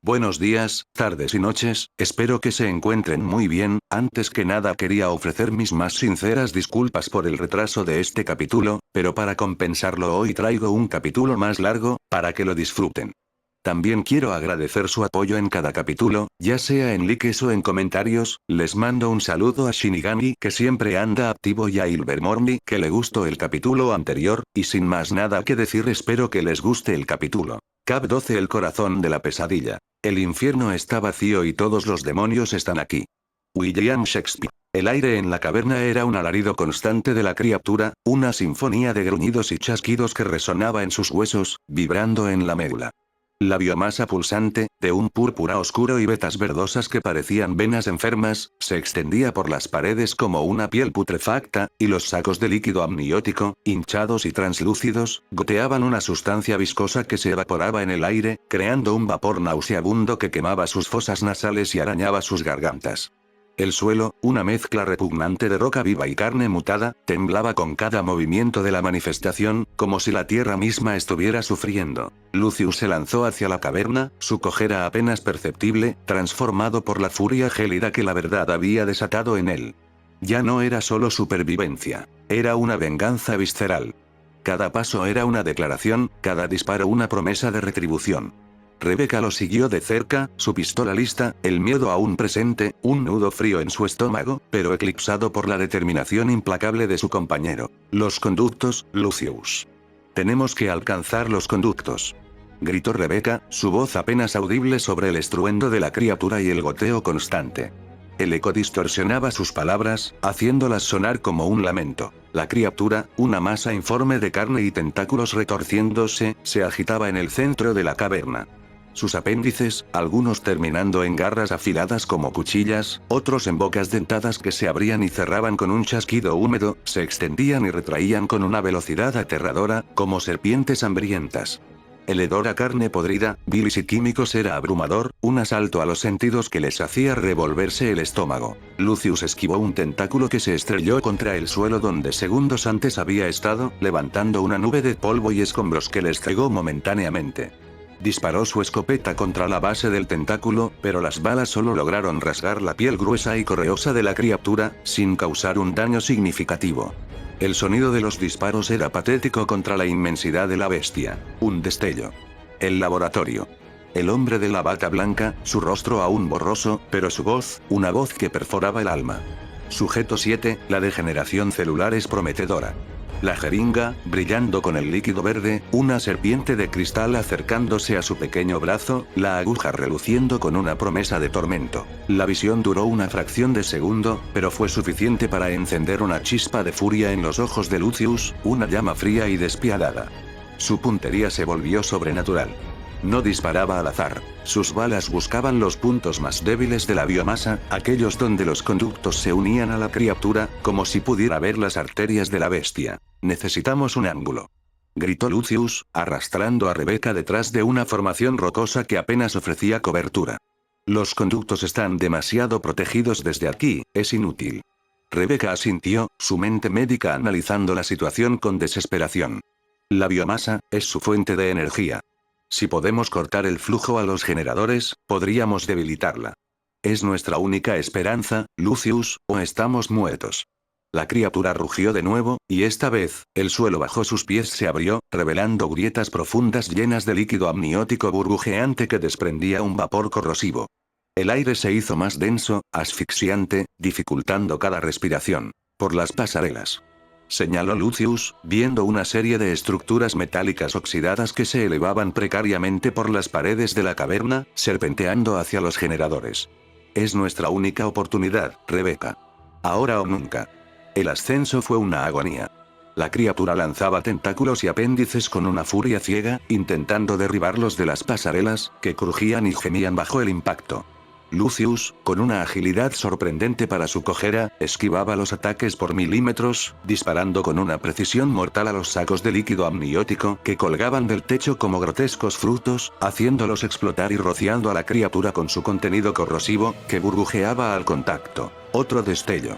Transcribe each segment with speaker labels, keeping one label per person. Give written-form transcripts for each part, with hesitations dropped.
Speaker 1: Buenos días, tardes y noches, espero que se encuentren muy bien. Antes que nada quería ofrecer mis más sinceras disculpas por el retraso de este capítulo, pero para compensarlo hoy traigo un capítulo más largo, para que lo disfruten. También quiero agradecer su apoyo en cada capítulo, ya sea en likes o en comentarios. Les mando un saludo a Shinigami que siempre anda activo y a Ilvermorny que le gustó el capítulo anterior, y sin más nada que decir espero que les guste el capítulo. Cap 12 El corazón de la pesadilla. El infierno está vacío y todos los demonios están aquí. William Shakespeare. El aire en la caverna era un alarido constante de la criatura, una sinfonía de gruñidos y chasquidos que resonaba en sus huesos, vibrando en la médula. La biomasa pulsante, de un púrpura oscuro y vetas verdosas que parecían venas enfermas, se extendía por las paredes como una piel putrefacta, y los sacos de líquido amniótico, hinchados y translúcidos, goteaban una sustancia viscosa que se evaporaba en el aire, creando un vapor nauseabundo que quemaba sus fosas nasales y arañaba sus gargantas. El suelo, una mezcla repugnante de roca viva y carne mutada, temblaba con cada movimiento de la manifestación, como si la tierra misma estuviera sufriendo. Lucius se lanzó hacia la caverna, su cojera apenas perceptible, transformado por la furia gélida que la verdad había desatado en él. Ya no era solo supervivencia, era una venganza visceral. Cada paso era una declaración, cada disparo una promesa de retribución. Rebecca lo siguió de cerca, su pistola lista, el miedo aún presente, un nudo frío en su estómago, pero eclipsado por la determinación implacable de su compañero. Los conductos, Lucius. Tenemos que alcanzar los conductos. Gritó Rebecca, su voz apenas audible sobre el estruendo de la criatura y el goteo constante. El eco distorsionaba sus palabras, haciéndolas sonar como un lamento. La criatura, una masa informe de carne y tentáculos retorciéndose, se agitaba en el centro de la caverna. Sus apéndices, algunos terminando en garras afiladas como cuchillas, otros en bocas dentadas que se abrían y cerraban con un chasquido húmedo, se extendían y retraían con una velocidad aterradora, como serpientes hambrientas. El hedor a carne podrida, bilis y químicos era abrumador, un asalto a los sentidos que les hacía revolverse el estómago. Lucius esquivó un tentáculo que se estrelló contra el suelo donde segundos antes había estado, levantando una nube de polvo y escombros que les cegó momentáneamente. Disparó su escopeta contra la base del tentáculo, pero las balas solo lograron rasgar la piel gruesa y correosa de la criatura, sin causar un daño significativo. El sonido de los disparos era patético contra la inmensidad de la bestia. Un destello. El laboratorio. El hombre de la bata blanca, su rostro aún borroso, pero su voz, una voz que perforaba el alma. Sujeto 7, la degeneración celular es prometedora. La jeringa, brillando con el líquido verde, una serpiente de cristal acercándose a su pequeño brazo, la aguja reluciendo con una promesa de tormento. La visión duró una fracción de segundo, pero fue suficiente para encender una chispa de furia en los ojos de Lucius, una llama fría y despiadada. Su puntería se volvió sobrenatural. No disparaba al azar. Sus balas buscaban los puntos más débiles de la biomasa, aquellos donde los conductos se unían a la criatura, como si pudiera ver las arterias de la bestia. Necesitamos un ángulo. Gritó Lucius, arrastrando a Rebecca detrás de una formación rocosa que apenas ofrecía cobertura. Los conductos están demasiado protegidos desde aquí, es inútil. Rebecca asintió, su mente médica analizando la situación con desesperación. La biomasa, es su fuente de energía. Si podemos cortar el flujo a los generadores, podríamos debilitarla. Es nuestra única esperanza, Lucius, o estamos muertos. La criatura rugió de nuevo, y esta vez, el suelo bajo sus pies se abrió, revelando grietas profundas llenas de líquido amniótico burbujeante que desprendía un vapor corrosivo. El aire se hizo más denso, asfixiante, dificultando cada respiración. Por las pasarelas. Señaló Lucius, viendo una serie de estructuras metálicas oxidadas que se elevaban precariamente por las paredes de la caverna, serpenteando hacia los generadores. Es nuestra única oportunidad, Rebecca. Ahora o nunca. El ascenso fue una agonía. La criatura lanzaba tentáculos y apéndices con una furia ciega, intentando derribarlos de las pasarelas, que crujían y gemían bajo el impacto. Lucius, con una agilidad sorprendente para su cojera, esquivaba los ataques por milímetros, disparando con una precisión mortal a los sacos de líquido amniótico que colgaban del techo como grotescos frutos, haciéndolos explotar y rociando a la criatura con su contenido corrosivo, que burbujeaba al contacto. Otro destello.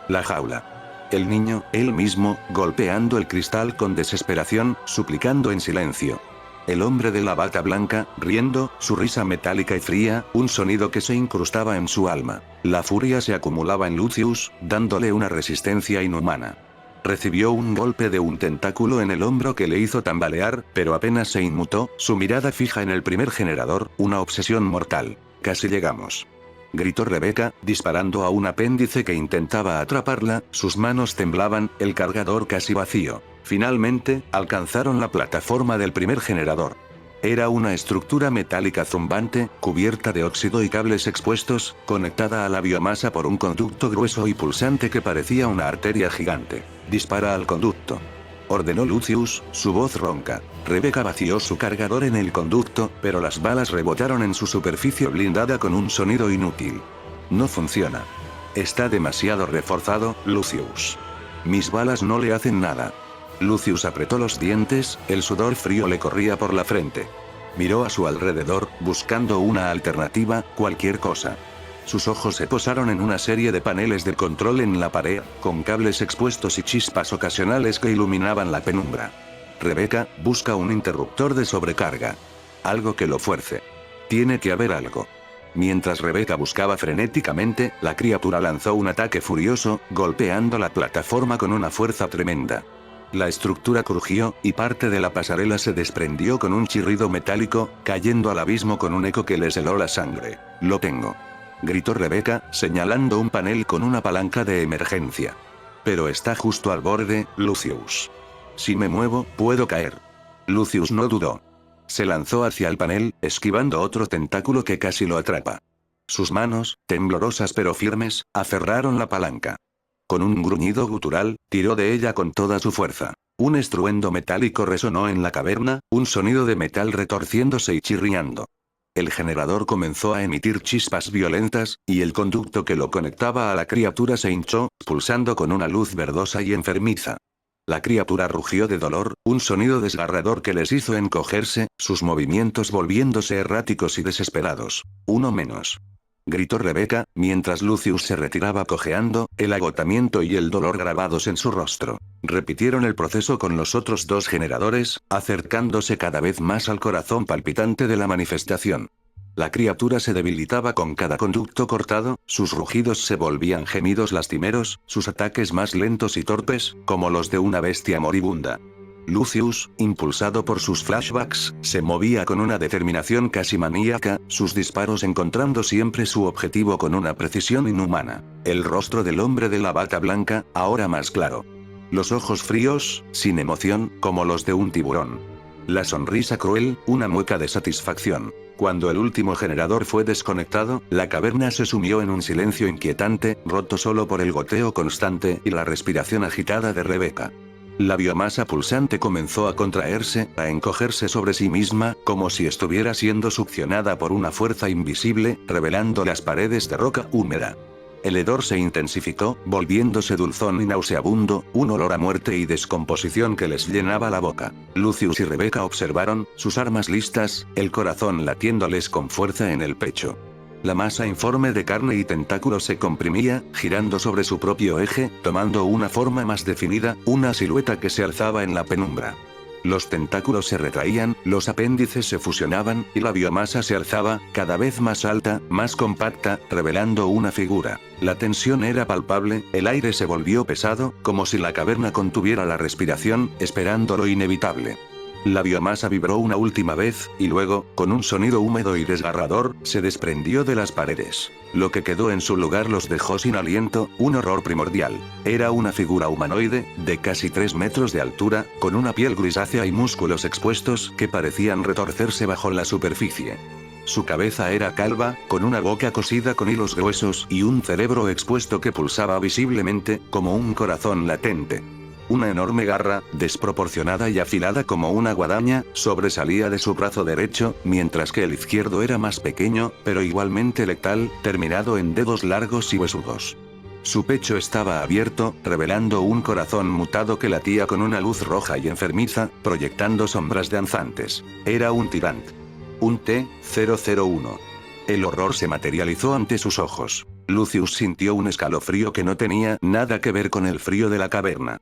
Speaker 1: La jaula. El niño, él mismo, golpeando el cristal con desesperación, suplicando en silencio. El hombre de la bata blanca, riendo, su risa metálica y fría, un sonido que se incrustaba en su alma. La furia se acumulaba en Lucius, dándole una resistencia inhumana. Recibió un golpe de un tentáculo en el hombro que le hizo tambalear, pero apenas se inmutó, su mirada fija en el primer generador, una obsesión mortal. Casi llegamos. Gritó Rebecca, disparando a un apéndice que intentaba atraparla, sus manos temblaban, el cargador casi vacío. Finalmente, alcanzaron la plataforma del primer generador. Era una estructura metálica zumbante, cubierta de óxido y cables expuestos, conectada a la biomasa por un conducto grueso y pulsante que parecía una arteria gigante. «Dispara al conducto», ordenó Lucius, su voz ronca. Rebecca vació su cargador en el conducto, pero las balas rebotaron en su superficie blindada con un sonido inútil. «No funciona. Está demasiado reforzado, Lucius. Mis balas no le hacen nada». Lucius apretó los dientes, el sudor frío le corría por la frente. Miró a su alrededor, buscando una alternativa, cualquier cosa. Sus ojos se posaron en una serie de paneles de control en la pared, con cables expuestos y chispas ocasionales que iluminaban la penumbra. Rebecca, busca un interruptor de sobrecarga. Algo que lo fuerce. Tiene que haber algo. Mientras Rebecca buscaba frenéticamente, la criatura lanzó un ataque furioso, golpeando la plataforma con una fuerza tremenda. La estructura crujió, y parte de la pasarela se desprendió con un chirrido metálico, cayendo al abismo con un eco que les heló la sangre. «Lo tengo», gritó Rebecca, señalando un panel con una palanca de emergencia. «Pero está justo al borde, Lucius. Si me muevo, puedo caer». Lucius no dudó. Se lanzó hacia el panel, esquivando otro tentáculo que casi lo atrapa. Sus manos, temblorosas pero firmes, aferraron la palanca. Con un gruñido gutural, tiró de ella con toda su fuerza. Un estruendo metálico resonó en la caverna, un sonido de metal retorciéndose y chirriando. El generador comenzó a emitir chispas violentas, y el conducto que lo conectaba a la criatura se hinchó, pulsando con una luz verdosa y enfermiza. La criatura rugió de dolor, un sonido desgarrador que les hizo encogerse, sus movimientos volviéndose erráticos y desesperados. «Uno menos», gritó Rebecca, mientras Lucius se retiraba cojeando, el agotamiento y el dolor grabados en su rostro. Repitieron el proceso con los otros dos generadores, acercándose cada vez más al corazón palpitante de la manifestación. La criatura se debilitaba con cada conducto cortado, sus rugidos se volvían gemidos lastimeros, sus ataques más lentos y torpes, como los de una bestia moribunda. Lucius, impulsado por sus flashbacks, se movía con una determinación casi maníaca, sus disparos encontrando siempre su objetivo con una precisión inhumana. El rostro del hombre de la bata blanca, ahora más claro. Los ojos fríos, sin emoción, como los de un tiburón. La sonrisa cruel, una mueca de satisfacción. Cuando el último generador fue desconectado, la caverna se sumió en un silencio inquietante, roto solo por el goteo constante y la respiración agitada de Rebecca. La biomasa pulsante comenzó a contraerse, a encogerse sobre sí misma, como si estuviera siendo succionada por una fuerza invisible, revelando las paredes de roca húmeda. El hedor se intensificó, volviéndose dulzón y nauseabundo, un olor a muerte y descomposición que les llenaba la boca. Lucius y Rebecca observaron, sus armas listas, el corazón latiéndoles con fuerza en el pecho. La masa informe de carne y tentáculos se comprimía, girando sobre su propio eje, tomando una forma más definida, una silueta que se alzaba en la penumbra. Los tentáculos se retraían, los apéndices se fusionaban, y la biomasa se alzaba, cada vez más alta, más compacta, revelando una figura. La tensión era palpable, el aire se volvió pesado, como si la caverna contuviera la respiración, esperando lo inevitable. La biomasa vibró una última vez, y luego, con un sonido húmedo y desgarrador, se desprendió de las paredes. Lo que quedó en su lugar los dejó sin aliento, un horror primordial. Era una figura humanoide, de casi 3 metros de altura, con una piel grisácea y músculos expuestos que parecían retorcerse bajo la superficie. Su cabeza era calva, con una boca cosida con hilos gruesos y un cerebro expuesto que pulsaba visiblemente, como un corazón latente. Una enorme garra, desproporcionada y afilada como una guadaña, sobresalía de su brazo derecho, mientras que el izquierdo era más pequeño, pero igualmente letal, terminado en dedos largos y huesudos. Su pecho estaba abierto, revelando un corazón mutado que latía con una luz roja y enfermiza, proyectando sombras danzantes. Era un Tyrant. Un T-001. El horror se materializó ante sus ojos. Lucius sintió un escalofrío que no tenía nada que ver con el frío de la caverna.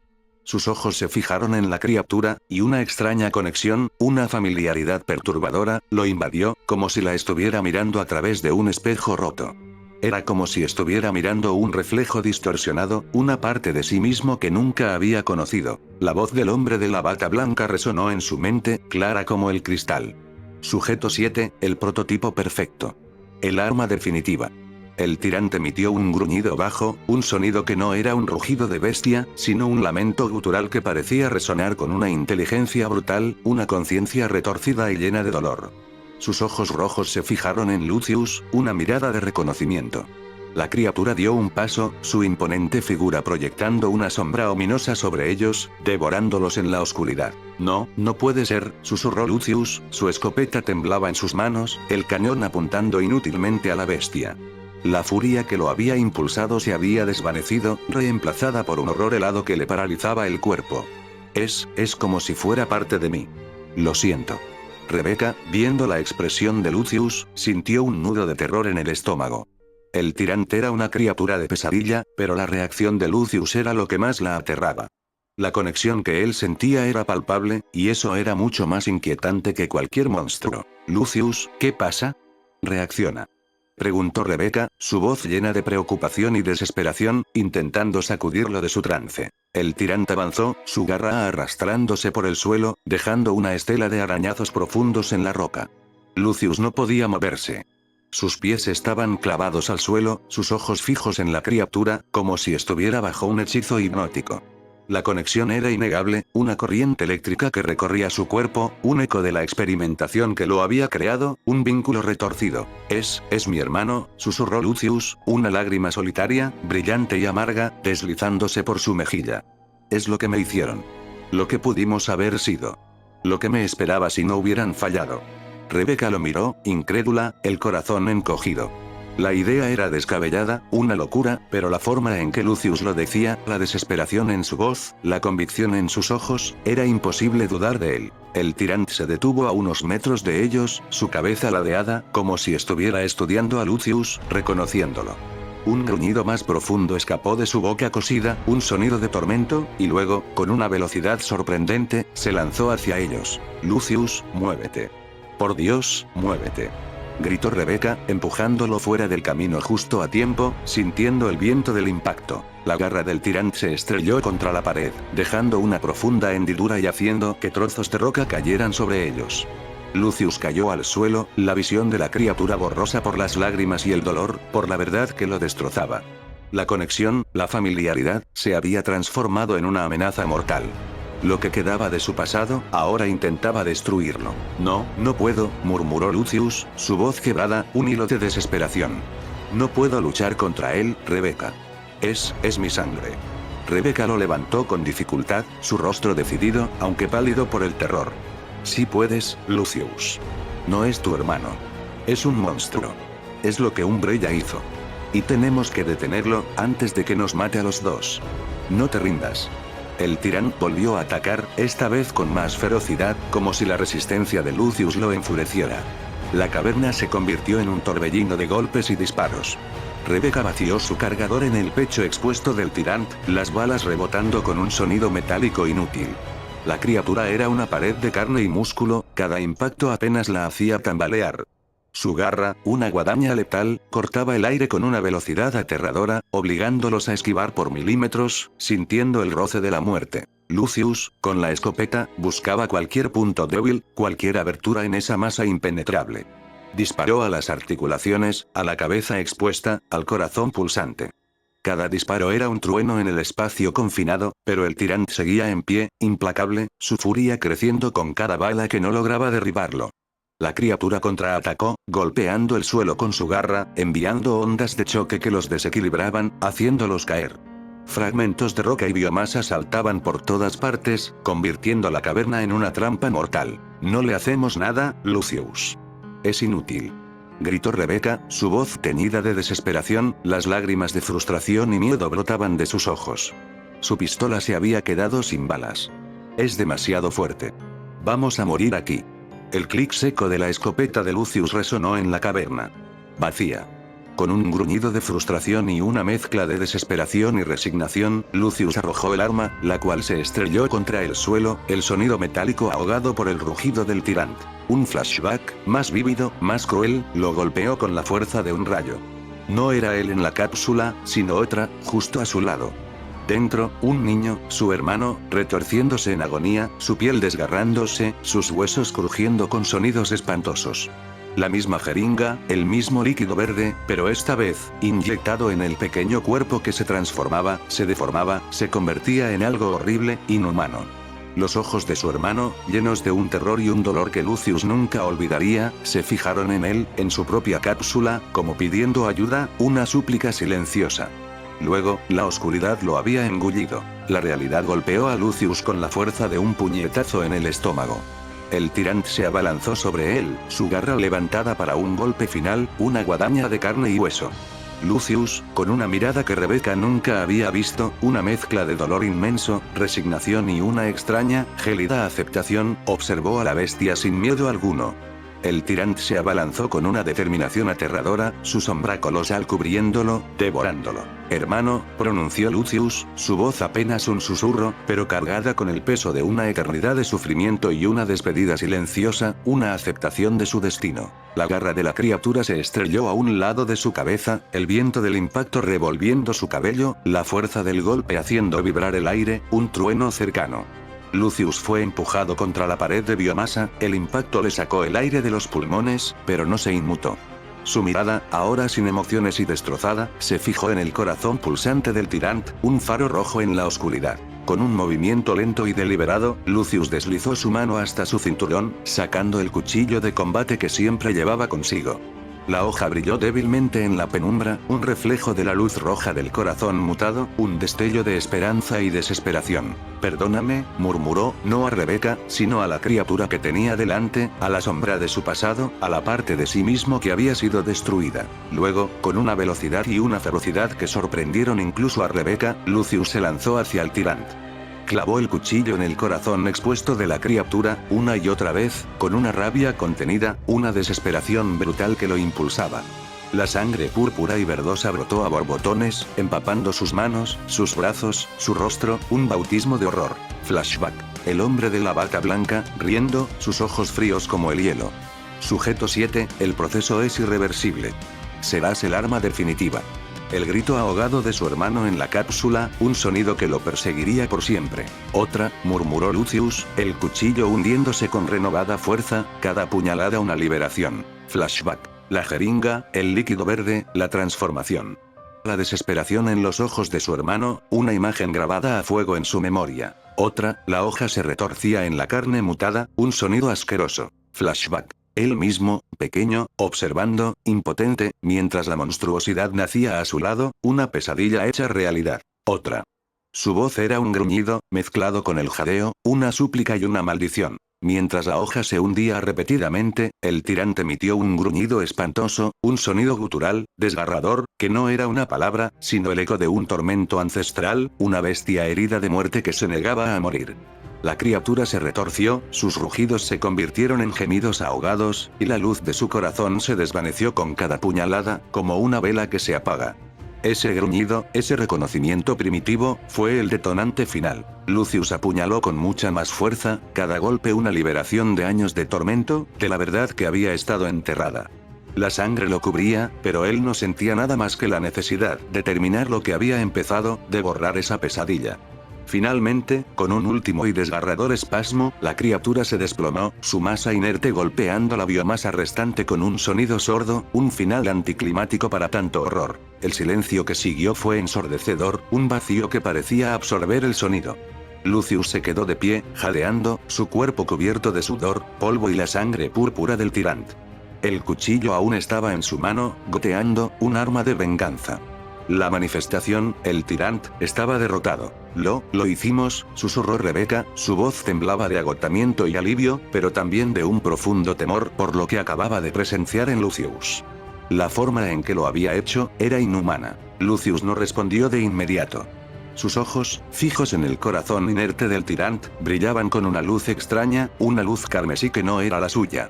Speaker 1: Sus ojos se fijaron en la criatura, y una extraña conexión, una familiaridad perturbadora, lo invadió, como si la estuviera mirando a través de un espejo roto. Era como si estuviera mirando un reflejo distorsionado, una parte de sí mismo que nunca había conocido. La voz del hombre de la bata blanca resonó en su mente, clara como el cristal. Sujeto 7, el prototipo perfecto. El arma definitiva. El tirante emitió un gruñido bajo, un sonido que no era un rugido de bestia, sino un lamento gutural que parecía resonar con una inteligencia brutal, una conciencia retorcida y llena de dolor. Sus ojos rojos se fijaron en Lucius, una mirada de reconocimiento. La criatura dio un paso, su imponente figura proyectando una sombra ominosa sobre ellos, devorándolos en la oscuridad. No, no puede ser, susurró Lucius, su escopeta temblaba en sus manos, el cañón apuntando inútilmente a la bestia. La furia que lo había impulsado se había desvanecido, reemplazada por un horror helado que le paralizaba el cuerpo. Es como si fuera parte de mí. Lo siento. Rebecca, viendo la expresión de Lucius, sintió un nudo de terror en el estómago. El tirante era una criatura de pesadilla, pero la reacción de Lucius era lo que más la aterraba. La conexión que él sentía era palpable, y eso era mucho más inquietante que cualquier monstruo. Lucius, ¿qué pasa? Reacciona. Preguntó Rebecca, su voz llena de preocupación y desesperación, intentando sacudirlo de su trance. El tirante avanzó, su garra arrastrándose por el suelo, dejando una estela de arañazos profundos en la roca. Lucius no podía moverse. Sus pies estaban clavados al suelo, sus ojos fijos en la criatura, como si estuviera bajo un hechizo hipnótico. La conexión era innegable, una corriente eléctrica que recorría su cuerpo, un eco de la experimentación que lo había creado, un vínculo retorcido. Es mi hermano, susurró Lucius, una lágrima solitaria, brillante y amarga, deslizándose por su mejilla. Es lo que me hicieron. Lo que pudimos haber sido. Lo que me esperaba si no hubieran fallado. Rebecca lo miró, incrédula, el corazón encogido. La idea era descabellada, una locura, pero la forma en que Lucius lo decía, la desesperación en su voz, la convicción en sus ojos, era imposible dudar de él. El tirante se detuvo a unos metros de ellos, su cabeza ladeada, como si estuviera estudiando a Lucius, reconociéndolo. Un gruñido más profundo escapó de su boca cosida, un sonido de tormento, y luego, con una velocidad sorprendente, se lanzó hacia ellos. Lucius, muévete. Por Dios, muévete. Gritó Rebecca, empujándolo fuera del camino justo a tiempo, sintiendo el viento del impacto. La garra del tirante se estrelló contra la pared, dejando una profunda hendidura y haciendo que trozos de roca cayeran sobre ellos. Lucius cayó al suelo, la visión de la criatura borrosa por las lágrimas y el dolor, por la verdad que lo destrozaba. La conexión, la familiaridad, se había transformado en una amenaza mortal. Lo que quedaba de su pasado, ahora intentaba destruirlo. No, no puedo, murmuró Lucius, su voz quebrada, un hilo de desesperación. No puedo luchar contra él, Rebecca. Es mi sangre. Rebecca lo levantó con dificultad, su rostro decidido, aunque pálido por el terror. Sí puedes, Lucius. No es tu hermano. Es un monstruo. Es lo que Umbrella hizo. Y tenemos que detenerlo, antes de que nos mate a los dos. No te rindas. El tirán volvió a atacar, esta vez con más ferocidad, como si la resistencia de Lucius lo enfureciera. La caverna se convirtió en un torbellino de golpes y disparos. Rebecca vació su cargador en el pecho expuesto del tirán, las balas rebotando con un sonido metálico inútil. La criatura era una pared de carne y músculo, cada impacto apenas la hacía tambalear. Su garra, una guadaña letal, cortaba el aire con una velocidad aterradora, obligándolos a esquivar por milímetros, sintiendo el roce de la muerte. Lucius, con la escopeta, buscaba cualquier punto débil, cualquier abertura en esa masa impenetrable. Disparó a las articulaciones, a la cabeza expuesta, al corazón pulsante. Cada disparo era un trueno en el espacio confinado, pero el tirante seguía en pie, implacable, su furia creciendo con cada bala que no lograba derribarlo. La criatura contraatacó, golpeando el suelo con su garra, enviando ondas de choque que los desequilibraban, haciéndolos caer. Fragmentos de roca y biomasa saltaban por todas partes, convirtiendo la caverna en una trampa mortal. No le hacemos nada, Lucius. Es inútil. Gritó Rebecca, su voz teñida de desesperación, las lágrimas de frustración y miedo brotaban de sus ojos. Su pistola se había quedado sin balas. Es demasiado fuerte. Vamos a morir aquí. El clic seco de la escopeta de Lucius resonó en la caverna. Vacía. Con un gruñido de frustración y una mezcla de desesperación y resignación, Lucius arrojó el arma, la cual se estrelló contra el suelo, el sonido metálico ahogado por el rugido del tirant. Un flashback, más vívido, más cruel, lo golpeó con la fuerza de un rayo. No era él en la cápsula, sino otra, justo a su lado. Dentro, un niño, su hermano, retorciéndose en agonía, su piel desgarrándose, sus huesos crujiendo con sonidos espantosos. La misma jeringa, el mismo líquido verde, pero esta vez, inyectado en el pequeño cuerpo que se transformaba, se deformaba, se convertía en algo horrible, inhumano. Los ojos de su hermano, llenos de un terror y un dolor que Lucius nunca olvidaría, se fijaron en él, en su propia cápsula, como pidiendo ayuda, una súplica silenciosa. Luego, la oscuridad lo había engullido. La realidad golpeó a Lucius con la fuerza de un puñetazo en el estómago. El tirant se abalanzó sobre él, su garra levantada para un golpe final, una guadaña de carne y hueso. Lucius, con una mirada que Rebecca nunca había visto, una mezcla de dolor inmenso, resignación y una extraña, gélida aceptación, observó a la bestia sin miedo alguno. El tirant se abalanzó con una determinación aterradora, su sombra colosal cubriéndolo, devorándolo. «Hermano», pronunció Lucius, su voz apenas un susurro, pero cargada con el peso de una eternidad de sufrimiento y una despedida silenciosa, una aceptación de su destino. La garra de la criatura se estrelló a un lado de su cabeza, el viento del impacto revolviendo su cabello, la fuerza del golpe haciendo vibrar el aire, un trueno cercano. Lucius fue empujado contra la pared de biomasa, el impacto le sacó el aire de los pulmones, pero no se inmutó. Su mirada, ahora sin emociones y destrozada, se fijó en el corazón pulsante del tirant, un faro rojo en la oscuridad. Con un movimiento lento y deliberado, Lucius deslizó su mano hasta su cinturón, sacando el cuchillo de combate que siempre llevaba consigo. La hoja brilló débilmente en la penumbra, un reflejo de la luz roja del corazón mutado, un destello de esperanza y desesperación. «Perdóname», murmuró, no a Rebecca, sino a la criatura que tenía delante, a la sombra de su pasado, a la parte de sí mismo que había sido destruida. Luego, con una velocidad y una ferocidad que sorprendieron incluso a Rebecca, Lucius se lanzó hacia el tirant. Clavó el cuchillo en el corazón expuesto de la criatura, una y otra vez, con una rabia contenida, una desesperación brutal que lo impulsaba. La sangre púrpura y verdosa brotó a borbotones, empapando sus manos, sus brazos, su rostro, un bautismo de horror. Flashback. El hombre de la bata blanca, riendo, sus ojos fríos como el hielo. Sujeto 7, el proceso es irreversible. Serás el arma definitiva. El grito ahogado de su hermano en la cápsula, un sonido que lo perseguiría por siempre. «Otra», murmuró Lucius, el cuchillo hundiéndose con renovada fuerza, cada puñalada una liberación. Flashback. La jeringa, el líquido verde, la transformación. La desesperación en los ojos de su hermano, una imagen grabada a fuego en su memoria. Otra, la hoja se retorcía en la carne mutada, un sonido asqueroso. Flashback. Él mismo, pequeño, observando, impotente, mientras la monstruosidad nacía a su lado, una pesadilla hecha realidad. Otra. Su voz era un gruñido, mezclado con el jadeo, una súplica y una maldición. Mientras la hoja se hundía repetidamente, el tirante emitió un gruñido espantoso, un sonido gutural, desgarrador, que no era una palabra, sino el eco de un tormento ancestral, una bestia herida de muerte que se negaba a morir. La criatura se retorció, sus rugidos se convirtieron en gemidos ahogados, y la luz de su corazón se desvaneció con cada puñalada, como una vela que se apaga. Ese gruñido, ese reconocimiento primitivo, fue el detonante final. Lucius apuñaló con mucha más fuerza, cada golpe una liberación de años de tormento, de la verdad que había estado enterrada. La sangre lo cubría, pero él no sentía nada más que la necesidad de terminar lo que había empezado, de borrar esa pesadilla. Finalmente, con un último y desgarrador espasmo, la criatura se desplomó, su masa inerte golpeando la biomasa restante con un sonido sordo, un final anticlimático para tanto horror. El silencio que siguió fue ensordecedor, un vacío que parecía absorber el sonido. Lucius se quedó de pie, jadeando, su cuerpo cubierto de sudor, polvo y la sangre púrpura del tirant. El cuchillo aún estaba en su mano, goteando, un arma de venganza. La manifestación, el tirant, estaba derrotado. Lo hicimos», susurró Rebecca, su voz temblaba de agotamiento y alivio, pero también de un profundo temor por lo que acababa de presenciar en Lucius. La forma en que lo había hecho, era inhumana. Lucius no respondió de inmediato. Sus ojos, fijos en el corazón inerte del tirant, brillaban con una luz extraña, una luz carmesí que no era la suya.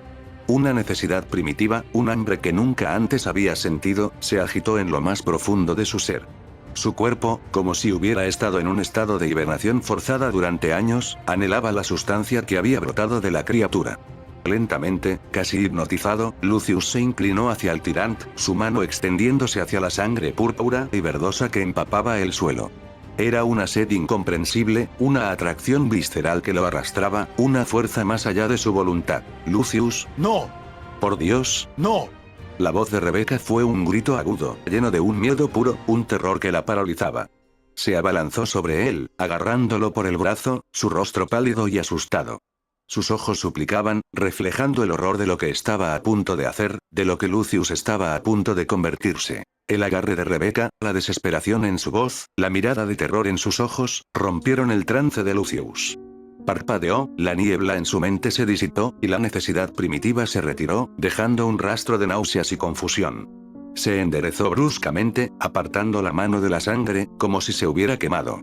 Speaker 1: Una necesidad primitiva, un hambre que nunca antes había sentido, se agitó en lo más profundo de su ser. Su cuerpo, como si hubiera estado en un estado de hibernación forzada durante años, anhelaba la sustancia que había brotado de la criatura. Lentamente, casi hipnotizado, Lucius se inclinó hacia el tirant, su mano extendiéndose hacia la sangre púrpura y verdosa que empapaba el suelo. Era una sed incomprensible, una atracción visceral que lo arrastraba, una fuerza más allá de su voluntad. Lucius,
Speaker 2: ¡No!
Speaker 1: por Dios.
Speaker 2: ¡No!
Speaker 1: La voz de Rebeca fue un grito agudo, lleno de un miedo puro, un terror que la paralizaba. Se abalanzó sobre él, agarrándolo por el brazo, su rostro pálido y asustado. Sus ojos suplicaban, reflejando el horror de lo que estaba a punto de hacer, de lo que Lucius estaba a punto de convertirse. El agarre de Rebeca, la desesperación en su voz, la mirada de terror en sus ojos, rompieron el trance de Lucius. Parpadeó, la niebla en su mente se disipó, y la necesidad primitiva se retiró, dejando un rastro de náuseas y confusión. Se enderezó bruscamente, apartando la mano de la sangre, como si se hubiera quemado.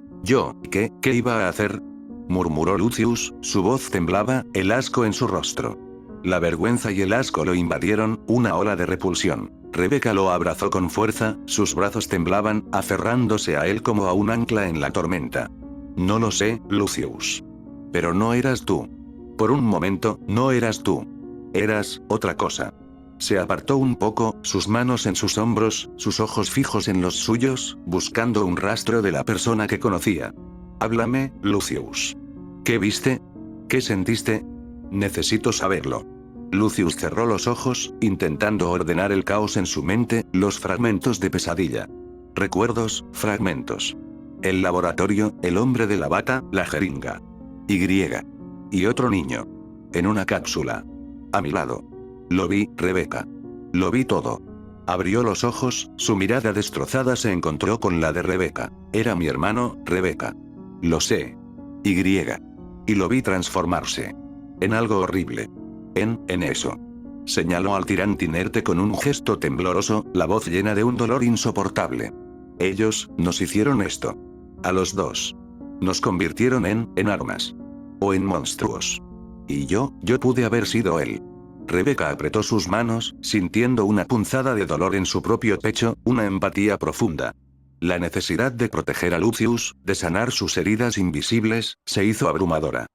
Speaker 1: ¿Qué iba a hacer? Murmuró Lucius, su voz temblaba, el asco en su rostro. La vergüenza y el asco lo invadieron, una ola de repulsión. Rebeca lo abrazó con fuerza, sus brazos temblaban, aferrándose a él como a un ancla en la tormenta. No lo sé, Lucius. Pero no eras tú. Por un momento, no eras tú. Eras otra cosa. Se apartó un poco, sus manos en sus hombros, sus ojos fijos en los suyos, buscando un rastro de la persona que conocía. Háblame, Lucius. ¿Qué viste? ¿Qué sentiste? Necesito saberlo. Lucius cerró los ojos, intentando ordenar el caos en su mente, los fragmentos de pesadilla. Recuerdos, fragmentos. El laboratorio, el hombre de la bata, la jeringa. Y otro niño. En una cápsula. A mi lado. Lo vi, Rebeca. Lo vi todo. Abrió los ojos, su mirada destrozada se encontró con la de Rebeca. Era mi hermano, Rebeca. Lo sé. Y lo vi transformarse. En algo horrible. En eso. Señaló al tirante inerte con un gesto tembloroso, la voz llena de un dolor insoportable. Ellos, nos hicieron esto. A los dos. Nos convirtieron en armas. O en monstruos. Y yo pude haber sido él. Rebeca apretó sus manos, sintiendo una punzada de dolor en su propio pecho, una empatía profunda. La necesidad de proteger a Lucius, de sanar sus heridas invisibles, se hizo abrumadora.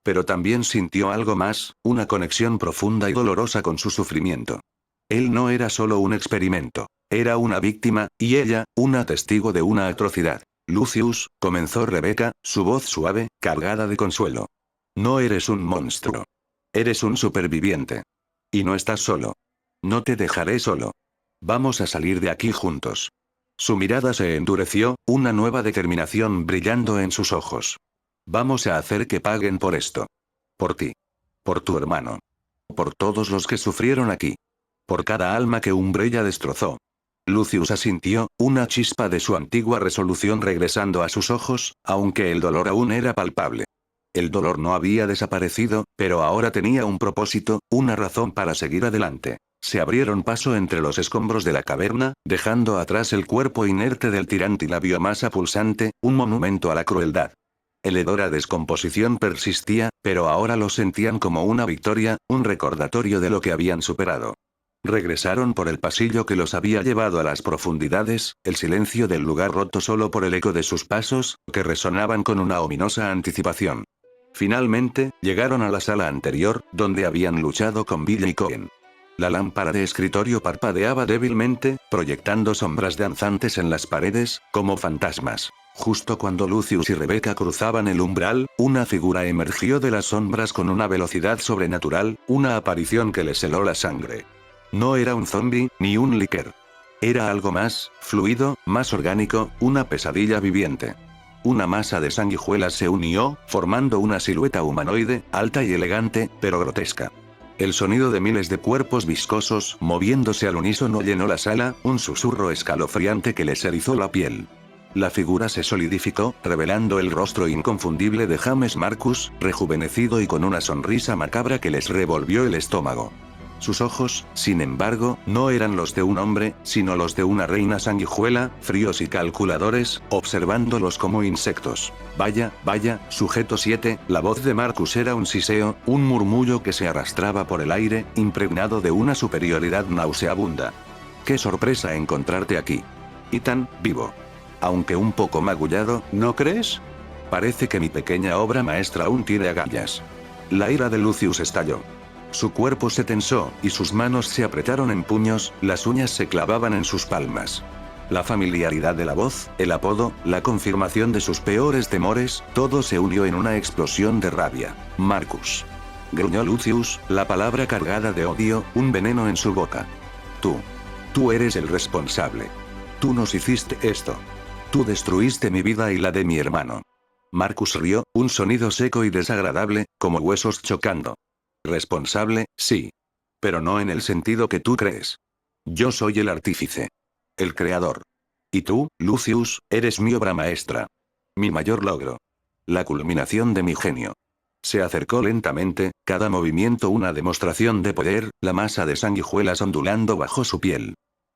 Speaker 1: Pero también sintió algo más, una conexión profunda y dolorosa con su sufrimiento. Él no era solo un experimento. Era una víctima, y ella, una testigo de una atrocidad. Lucius, comenzó Rebeca, su voz suave, cargada de consuelo. No eres un monstruo. Eres un superviviente. Y no estás solo. No te dejaré solo. Vamos a salir de aquí juntos. Su mirada se endureció, una nueva determinación brillando en sus ojos. Vamos a hacer que paguen por esto. Por ti. Por tu hermano. Por todos los que sufrieron aquí. Por cada alma que Umbrella destrozó. Lucius asintió, una chispa de su antigua resolución regresando a sus ojos, aunque el dolor aún era palpable. El dolor no había desaparecido, pero ahora tenía un propósito, una razón para seguir adelante. Se abrieron paso entre los escombros de la caverna, dejando atrás el cuerpo inerte del tirante y la biomasa pulsante, un monumento a la crueldad. El hedor a descomposición persistía, pero ahora lo sentían como una victoria, un recordatorio de lo que habían superado. Regresaron por el pasillo que los había llevado a las profundidades, el silencio del lugar roto solo por el eco de sus pasos, que resonaban con una ominosa anticipación. Finalmente, llegaron a la sala anterior, donde habían luchado con Billy y Cohen. La lámpara de escritorio parpadeaba débilmente, proyectando sombras danzantes en las paredes, como fantasmas. Justo cuando Lucius y Rebeca cruzaban el umbral, una figura emergió de las sombras con una velocidad sobrenatural, una aparición que les heló la sangre. No era un zombi, ni un líquer. Era algo más, fluido, más orgánico, una pesadilla viviente. Una masa de sanguijuelas se unió, formando una silueta humanoide, alta y elegante, pero grotesca. El sonido de miles de cuerpos viscosos moviéndose al unísono llenó la sala, un susurro escalofriante que les erizó la piel. La figura se solidificó, revelando el rostro inconfundible de James Marcus, rejuvenecido y con una sonrisa macabra que les revolvió el estómago. Sus ojos, sin embargo, no eran los de un hombre, sino los de una reina sanguijuela, fríos y calculadores, observándolos como insectos. Vaya, vaya, sujeto 7, la voz de Marcus era un siseo, un murmullo que se arrastraba por el aire, impregnado de una superioridad nauseabunda. ¡Qué sorpresa encontrarte aquí! Y tan vivo. Aunque un poco magullado, ¿no crees? Parece que mi pequeña obra maestra aún tiene agallas. La ira de Lucius estalló. Su cuerpo se tensó, y sus manos se apretaron en puños, las uñas se clavaban en sus palmas. La familiaridad de la voz, el apodo, la confirmación de sus peores temores, todo se unió en una explosión de rabia. Marcus. Gruñó Lucius, la palabra cargada de odio, un veneno en su boca. Tú eres el responsable. Tú nos hiciste esto. Tú destruiste mi vida y la de mi hermano. Marcus rió, un sonido seco y desagradable, como huesos chocando. Responsable, sí. Pero no en el sentido que tú crees. Yo soy el artífice. El creador. Y tú, Lucius, eres mi obra maestra. Mi mayor logro. La culminación de mi genio. Se acercó lentamente, cada movimiento una demostración de poder, la masa de sanguijuelas ondulando bajo su piel.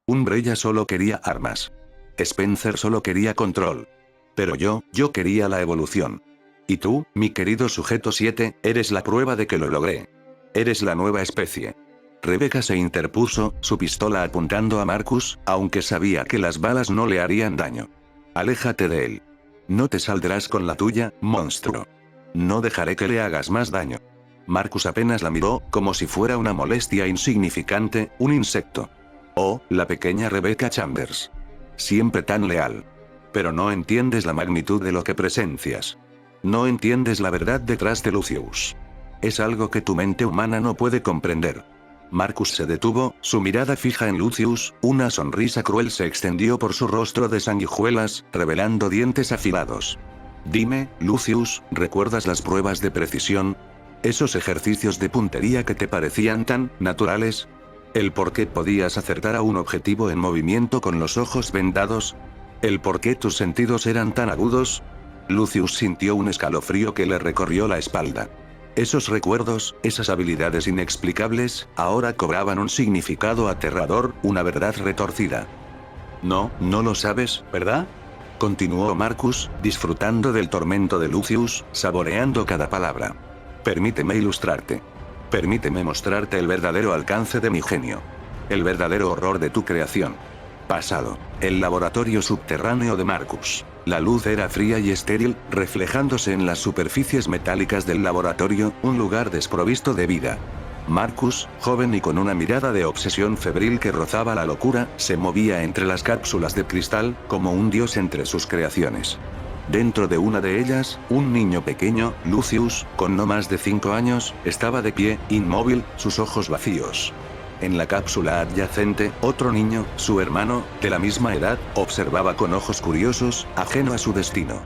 Speaker 1: Umbrella solo quería armas. Spencer solo quería control. Pero yo quería la evolución. Y tú, mi querido sujeto 7, eres la prueba de que lo logré. Eres la nueva especie. Rebecca se interpuso, su pistola apuntando a Marcus, aunque sabía que las balas no le harían daño. Aléjate de él. No te saldrás con la tuya, monstruo. No dejaré que le hagas más daño. Marcus apenas la miró, como si fuera una molestia insignificante, un insecto. Oh, la pequeña Rebecca Chambers. Siempre tan leal. Pero no entiendes la magnitud de lo que presencias. No entiendes la verdad detrás de Lucius. Es algo que tu mente humana no puede comprender. Marcus se detuvo, su mirada fija en Lucius, una sonrisa cruel se extendió por su rostro de sanguijuelas, revelando dientes afilados. Dime, Lucius, ¿recuerdas las pruebas de precisión? Esos ejercicios de puntería que te parecían tan naturales. ¿El por qué podías acertar a un objetivo en movimiento con los ojos vendados? ¿El por qué tus sentidos eran tan agudos? Lucius sintió un escalofrío que le recorrió la espalda. Esos recuerdos, esas habilidades inexplicables, ahora cobraban un significado aterrador, una verdad retorcida. No lo sabes, ¿verdad? Continuó Marcus, disfrutando del tormento de Lucius, saboreando cada palabra. Permíteme ilustrarte. Permíteme mostrarte el verdadero alcance de mi genio. El verdadero horror de tu creación. Pasado. El laboratorio subterráneo de Marcus. La luz era fría y estéril, reflejándose en las superficies metálicas del laboratorio, un lugar desprovisto de vida. Marcus, joven y con una mirada de obsesión febril que rozaba la locura, se movía entre las cápsulas de cristal, como un dios entre sus creaciones. Dentro de una de ellas, un niño pequeño, Lucius, con no más de 5 años, estaba de pie, inmóvil, sus ojos vacíos. En la cápsula adyacente, otro niño, su hermano, de la misma edad, observaba con ojos curiosos, ajeno a su destino.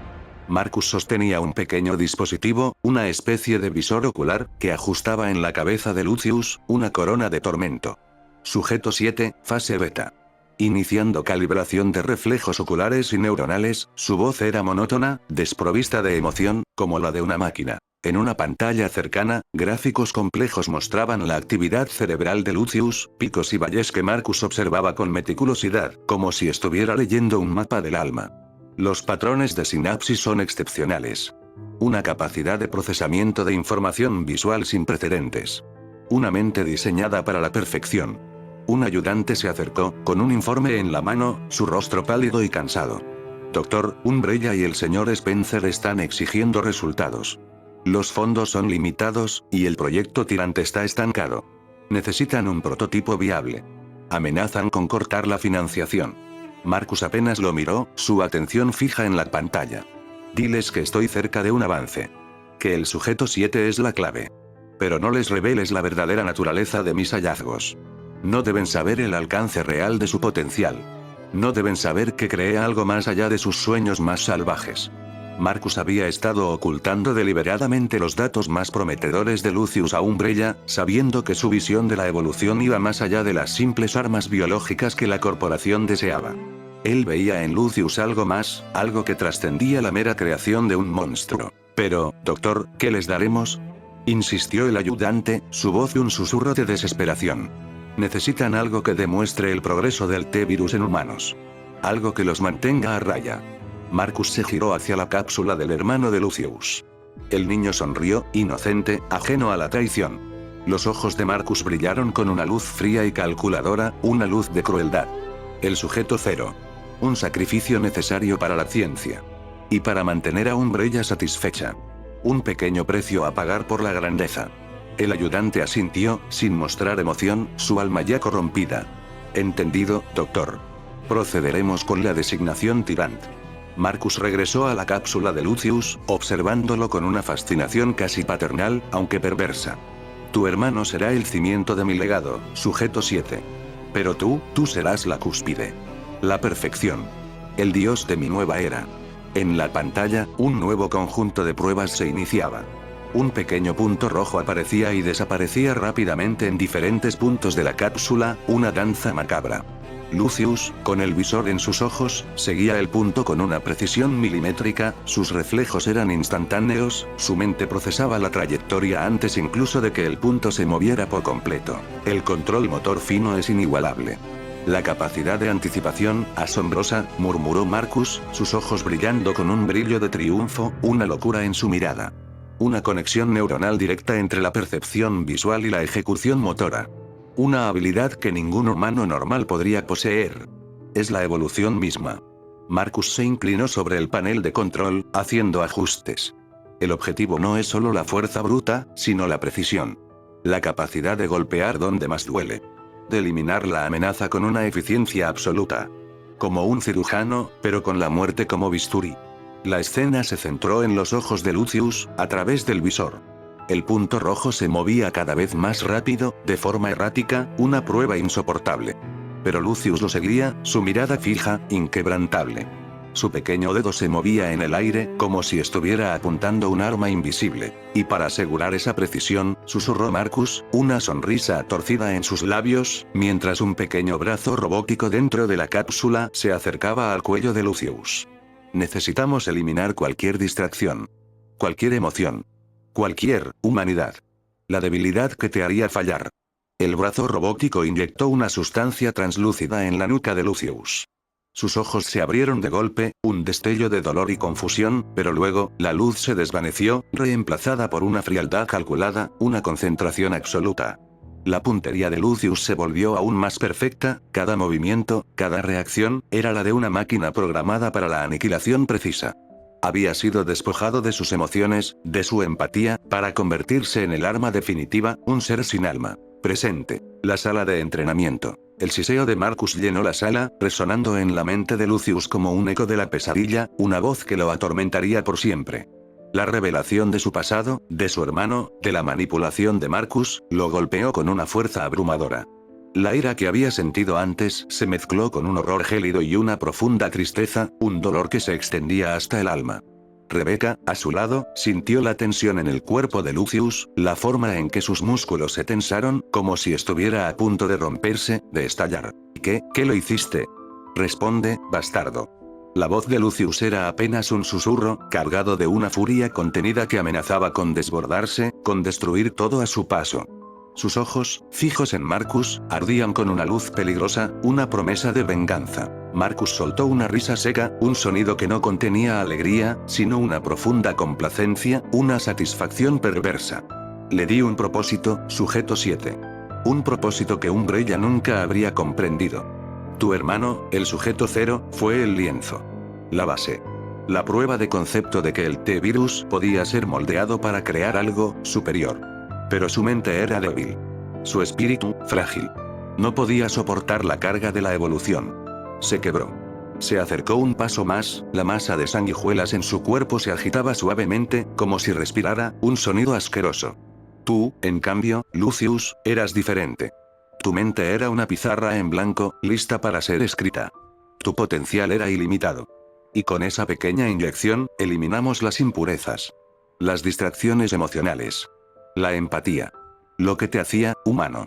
Speaker 1: Marcus sostenía un pequeño dispositivo, una especie de visor ocular, que ajustaba en la cabeza de Lucius, una corona de tormento. Sujeto 7, fase beta. Iniciando calibración de reflejos oculares y neuronales, su voz era monótona, desprovista de emoción, como la de una máquina. En una pantalla cercana, gráficos complejos mostraban la actividad cerebral de Lucius, picos y valles que Marcus observaba con meticulosidad, como si estuviera leyendo un mapa del alma. Los patrones de sinapsis son excepcionales. Una capacidad de procesamiento de información visual sin precedentes. Una mente diseñada para la perfección. Un ayudante se acercó, con un informe en la mano, su rostro pálido y cansado. Doctor, Umbrella y el señor Spencer están exigiendo resultados. Los fondos son limitados, y el proyecto tirante está estancado. Necesitan un prototipo viable. Amenazan con cortar la financiación. Marcus apenas lo miró, su atención fija en la pantalla. Diles que estoy cerca de un avance. Que el sujeto 7 es la clave. Pero no les reveles la verdadera naturaleza de mis hallazgos. No deben saber el alcance real de su potencial. No deben saber que cree algo más allá de sus sueños más salvajes. Marcus había estado ocultando deliberadamente los datos más prometedores de Lucius a Umbrella, sabiendo que su visión de la evolución iba más allá de las simples armas biológicas que la corporación deseaba. Él veía en Lucius algo más, algo que trascendía la mera creación de un monstruo. Pero, doctor, ¿qué les daremos? Insistió el ayudante, su voz un susurro de desesperación. Necesitan algo que demuestre el progreso del T-Virus en humanos. Algo que los mantenga a raya. Marcus se giró hacia la cápsula del hermano de Lucius. El niño sonrió, inocente, ajeno a la traición. Los ojos de Marcus brillaron con una luz fría y calculadora, una luz de crueldad. El sujeto cero. Un sacrificio necesario para la ciencia. Y para mantener a Umbrella satisfecha. Un pequeño precio a pagar por la grandeza. El ayudante asintió, sin mostrar emoción, su alma ya corrompida. Entendido, doctor. Procederemos con la designación Tyrant. Marcus regresó a la cápsula de Lucius, observándolo con una fascinación casi paternal, aunque perversa. Tu hermano será el cimiento de mi legado, sujeto 7. Pero tú serás la cúspide. La perfección. El dios de mi nueva era. En la pantalla, un nuevo conjunto de pruebas se iniciaba. Un pequeño punto rojo aparecía y desaparecía rápidamente en diferentes puntos de la cápsula, una danza macabra. Lucius, con el visor en sus ojos, seguía el punto con una precisión milimétrica, sus reflejos eran instantáneos, su mente procesaba la trayectoria antes incluso de que el punto se moviera por completo. El control motor fino es inigualable. La capacidad de anticipación, asombrosa, murmuró Marcus, sus ojos brillando con un brillo de triunfo, una locura en su mirada. Una conexión neuronal directa entre la percepción visual y la ejecución motora. Una habilidad que ningún humano normal podría poseer. Es la evolución misma. Marcus se inclinó sobre el panel de control, haciendo ajustes. El objetivo no es solo la fuerza bruta, sino la precisión. La capacidad de golpear donde más duele. De eliminar la amenaza con una eficiencia absoluta. Como un cirujano, pero con la muerte como bisturí. La escena se centró en los ojos de Lucius, a través del visor. El punto rojo se movía cada vez más rápido, de forma errática, una prueba insoportable. Pero Lucius lo seguía, su mirada fija, inquebrantable. Su pequeño dedo se movía en el aire, como si estuviera apuntando un arma invisible. Y para asegurar esa precisión, susurró Marcus, una sonrisa torcida en sus labios, mientras un pequeño brazo robótico dentro de la cápsula se acercaba al cuello de Lucius. Necesitamos eliminar cualquier distracción. Cualquier emoción. Cualquier humanidad. La debilidad que te haría fallar. El brazo robótico inyectó una sustancia translúcida en la nuca de Lucius. Sus ojos se abrieron de golpe, un destello de dolor y confusión, pero luego, la luz se desvaneció, reemplazada por una frialdad calculada, una concentración absoluta. La puntería de Lucius se volvió aún más perfecta, cada movimiento, cada reacción, era la de una máquina programada para la aniquilación precisa. Había sido despojado de sus emociones, de su empatía, para convertirse en el arma definitiva, un ser sin alma. Presente. La sala de entrenamiento. El siseo de Marcus llenó la sala, resonando en la mente de Lucius como un eco de la pesadilla, una voz que lo atormentaría por siempre. La revelación de su pasado, de su hermano, de la manipulación de Marcus, lo golpeó con una fuerza abrumadora. La ira que había sentido antes se mezcló con un horror gélido y una profunda tristeza, un dolor que se extendía hasta el alma. Rebecca, a su lado, sintió la tensión en el cuerpo de Lucius, la forma en que sus músculos se tensaron, como si estuviera a punto de romperse, de estallar. ¿Qué lo hiciste? Responde, bastardo. La voz de Lucius era apenas un susurro, cargado de una furia contenida que amenazaba con desbordarse, con destruir todo a su paso. Sus ojos, fijos en Marcus, ardían con una luz peligrosa, una promesa de venganza. Marcus soltó una risa seca, un sonido que no contenía alegría, sino una profunda complacencia, una satisfacción perversa. Le di un propósito, sujeto 7. Un propósito que Umbrella nunca habría comprendido. Tu hermano, el sujeto 0, fue el lienzo. La base. La prueba de concepto de que el T-Virus podía ser moldeado para crear algo superior. Pero su mente era débil. Su espíritu, frágil. No podía soportar la carga de la evolución. Se quebró. Se acercó un paso más, la masa de sanguijuelas en su cuerpo se agitaba suavemente, como si respirara, un sonido asqueroso. Tú, en cambio, Lucius, eras diferente. Tu mente era una pizarra en blanco, lista para ser escrita. Tu potencial era ilimitado. Y con esa pequeña inyección, eliminamos las impurezas. Las distracciones emocionales. La empatía. Lo que te hacía, humano.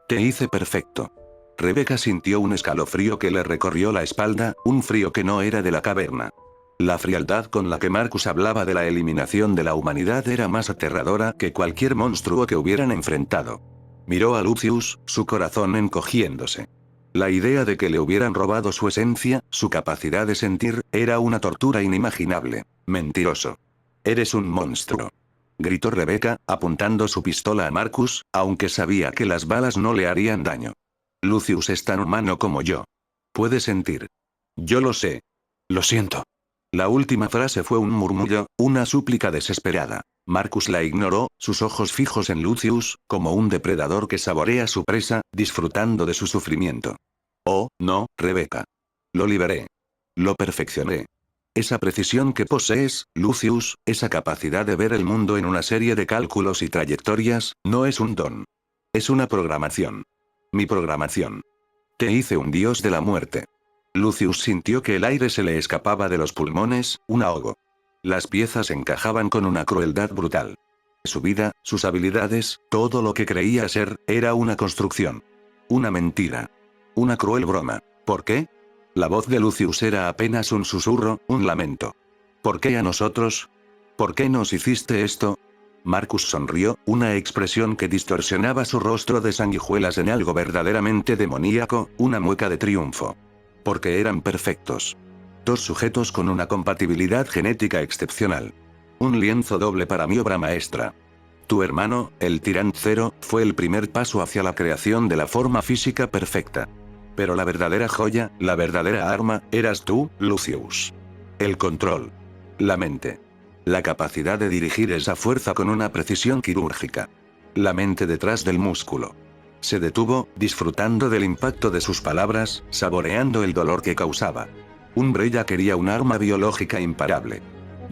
Speaker 1: Te hice perfecto. Rebecca sintió un escalofrío que le recorrió la espalda, un frío que no era de la caverna. La frialdad con la que Marcus hablaba de la eliminación de la humanidad era más aterradora que cualquier monstruo que hubieran enfrentado. Miró a Lucius, su corazón encogiéndose. La idea de que le hubieran robado su esencia, su capacidad de sentir, era una tortura inimaginable. Mentiroso. Eres un monstruo. Gritó Rebecca, apuntando su pistola a Marcus, aunque sabía que las balas no le harían daño. Lucius es tan humano como yo. Puede sentir. Yo lo sé. Lo siento. La última frase fue un murmullo, una súplica desesperada. Marcus la ignoró, sus ojos fijos en Lucius, como un depredador que saborea su presa, disfrutando de su sufrimiento. Oh, no, Rebecca. Lo liberé. Lo perfeccioné. Esa precisión que posees, Lucius, esa capacidad de ver el mundo en una serie de cálculos y trayectorias, no es un don. Es una programación. Mi programación. Te hice un dios de la muerte. Lucius sintió que el aire se le escapaba de los pulmones, un ahogo. Las piezas encajaban con una crueldad brutal. Su vida, sus habilidades, todo lo que creía ser, era una construcción. Una mentira. Una cruel broma. ¿Por qué? La voz de Lucius era apenas un susurro, un lamento. ¿Por qué a nosotros? ¿Por qué nos hiciste esto? Marcus sonrió, una expresión que distorsionaba su rostro de sanguijuelas en algo verdaderamente demoníaco, una mueca de triunfo. Porque eran perfectos. Dos sujetos con una compatibilidad genética excepcional. Un lienzo doble para mi obra maestra. Tu hermano, el Tirant Zero, fue el primer paso hacia la creación de la forma física perfecta. Pero la verdadera joya, la verdadera arma, eras tú, Lucius. El control. La mente. La capacidad de dirigir esa fuerza con una precisión quirúrgica. La mente detrás del músculo. Se detuvo, disfrutando del impacto de sus palabras, saboreando el dolor que causaba. Umbrella quería un arma biológica imparable.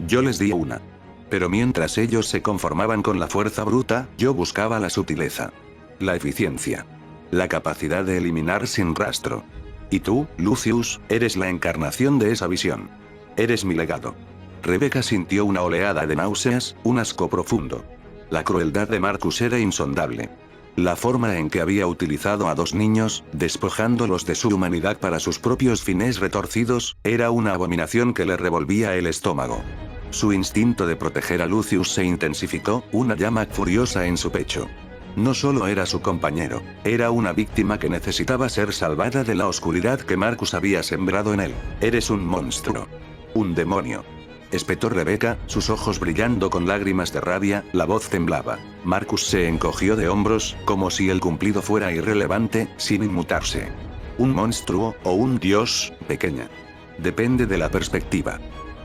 Speaker 1: Yo les di una. Pero mientras ellos se conformaban con la fuerza bruta, yo buscaba la sutileza. La eficiencia. La capacidad de eliminar sin rastro. Y tú, Lucius, eres la encarnación de esa visión. Eres mi legado. Rebecca sintió una oleada de náuseas, un asco profundo. La crueldad de Marcus era insondable. La forma en que había utilizado a dos niños, despojándolos de su humanidad para sus propios fines retorcidos, era una abominación que le revolvía el estómago. Su instinto de proteger a Lucius se intensificó, una llama furiosa en su pecho. No solo era su compañero, era una víctima que necesitaba ser salvada de la oscuridad que Marcus había sembrado en él. Eres un monstruo. Un demonio. Espetó Rebecca, sus ojos brillando con lágrimas de rabia, la voz temblaba. Marcus se encogió de hombros, como si el cumplido fuera irrelevante, sin inmutarse. Un monstruo, o un dios, pequeña. Depende de la perspectiva.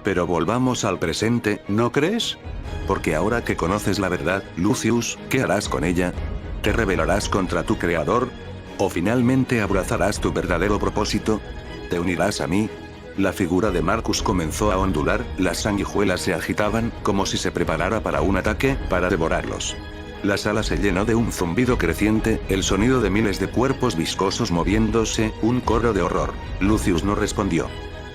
Speaker 1: Pero volvamos al presente, ¿no crees? Porque ahora que conoces la verdad, Lucius, ¿qué harás con ella? ¿Te rebelarás contra tu creador? ¿O finalmente abrazarás tu verdadero propósito? ¿Te unirás a mí? La figura de Marcus comenzó a ondular, las sanguijuelas se agitaban, como si se preparara para un ataque, para devorarlos. La sala se llenó de un zumbido creciente, el sonido de miles de cuerpos viscosos moviéndose, un coro de horror. Lucius no respondió.